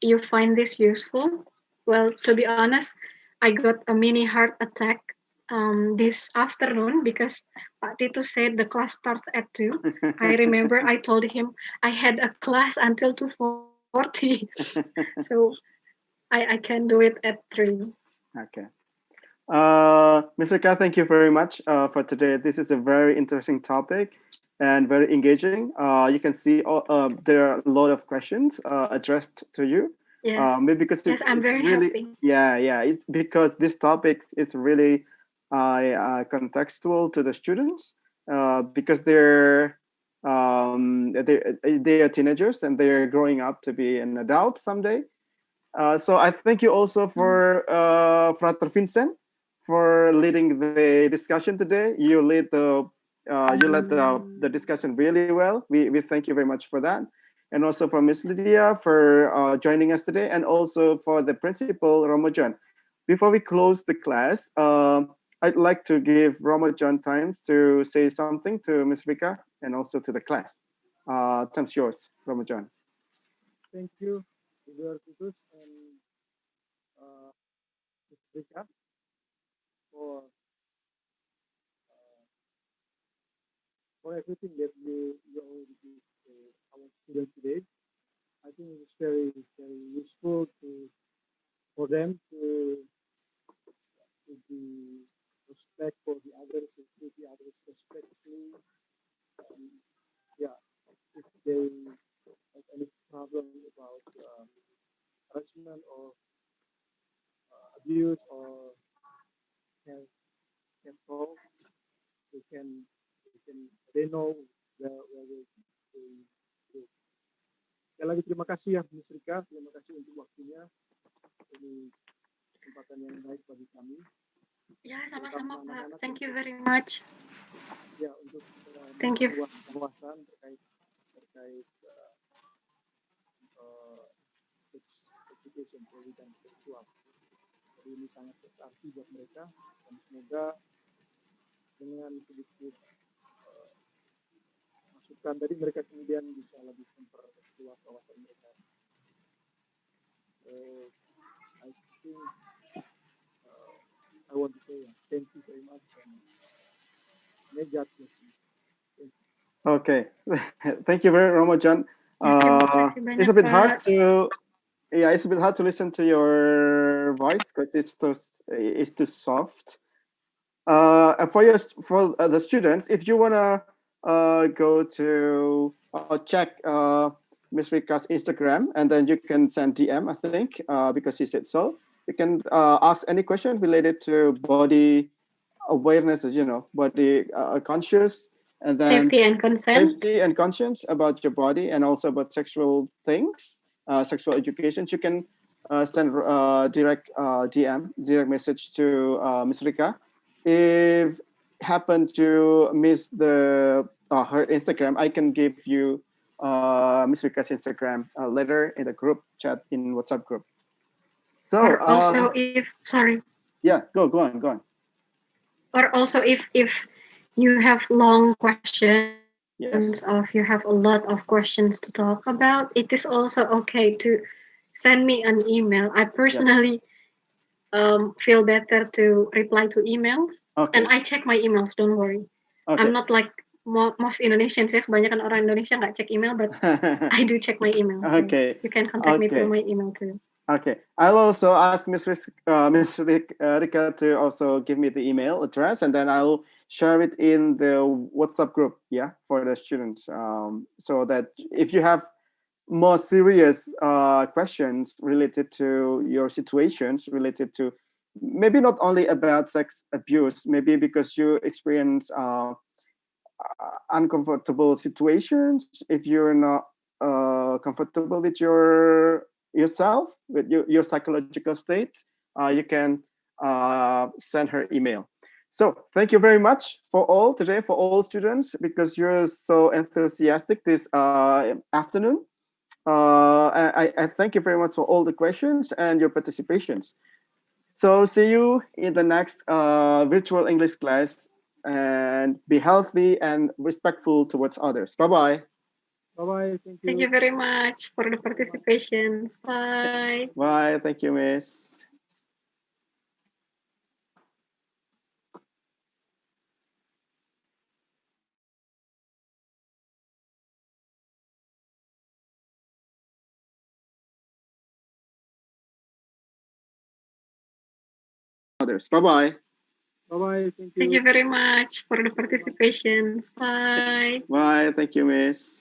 you find this useful. Well, to be honest, I got a mini heart attack this afternoon because Pak Tito said the class starts at 2. I remember I told him I had a class until 2:40. So I can do it at 3. Okay. Mr. Ka, thank you very much for today. This is a very interesting topic and very engaging. You can see there are a lot of questions addressed to you. Yes. Maybe because yes, I'm very really, happy. Yeah. It's because this topic is really contextual to the students because they are teenagers and they are growing up to be an adult someday. So I thank you also for Frater Vincent for leading the discussion today. You led the discussion really well. We thank you very much for that, and also for Miss Lydia for joining us today, and also for the principal Ramajan. Before we close the class, I'd like to give Ramajan times to say something to Miss Rika and also to the class. Time's yours, Ramajan. Thank you, Ibu Titus and Ms. Rika for everything that you already did to our students today. I think it's very useful for them to be respect for the others, to treat the others respectfully. Yeah, if they have any problem about harassment or abuse or can call, they know where they. Sekali lagi terima kasih ya Ms. Rika, terima kasih untuk waktunya. Ini kesempatan yang baik bagi kami. Ya, sama-sama Pak. Thank you very much. Ya, untuk Thank you. wawasan terkait education pendidikan seksual. Jadi ini sangat berarti buat mereka dan semoga dengan sedikit masukan dari mereka kemudian bisa lebih memperluas wawasan mereka. So I think I want to say thank you very much and may God bless you. Okay, thank you very much, John. It's a bit hard to, it's a bit hard to listen to your voice because it's too soft. And for the students, if you wanna go to check Miss Rika's Instagram, and then you can send DM, I think, because she said so. You can ask any question related to body awareness, body conscious, and then safety and consent. Safety and conscience about your body, and also about sexual things, sexual education. You can send direct message to Ms. Rika. If happen to miss her Instagram, I can give you Ms. Rika's Instagram later in the group chat in WhatsApp group. So or also sorry. Yeah, go on. Or also if you have long questions, yes, or if you have a lot of questions to talk about, it is also okay to send me an email. I personally feel better to reply to emails. Okay. And I check my emails, don't worry. Okay. I'm not like most Indonesians ya, kebanyakan orang Indonesia nggak cek email, but I do check my email. So Okay. you can contact me through my email too. Okay, I'll also ask Ms. Rika to also give me the email address, and then I'll share it in the WhatsApp group, for the students, so that if you have more serious questions related to your situations, related to maybe not only about sex abuse, maybe because you experience uncomfortable situations, if you're not comfortable with yourself, with your psychological state, you can send her email. So thank you very much for all students, because you're so enthusiastic this afternoon. I thank you very much for all the questions and your participations. So see you in the next virtual English class, and be healthy and respectful towards others. Bye-bye. Bye-bye. Thank you. Thank you very much for the participations. Bye. Bye. Thank you, Miss. Others. Bye-bye. Bye-bye. Thank you. Thank you very much for the participations. Bye. Bye. Thank you, Miss.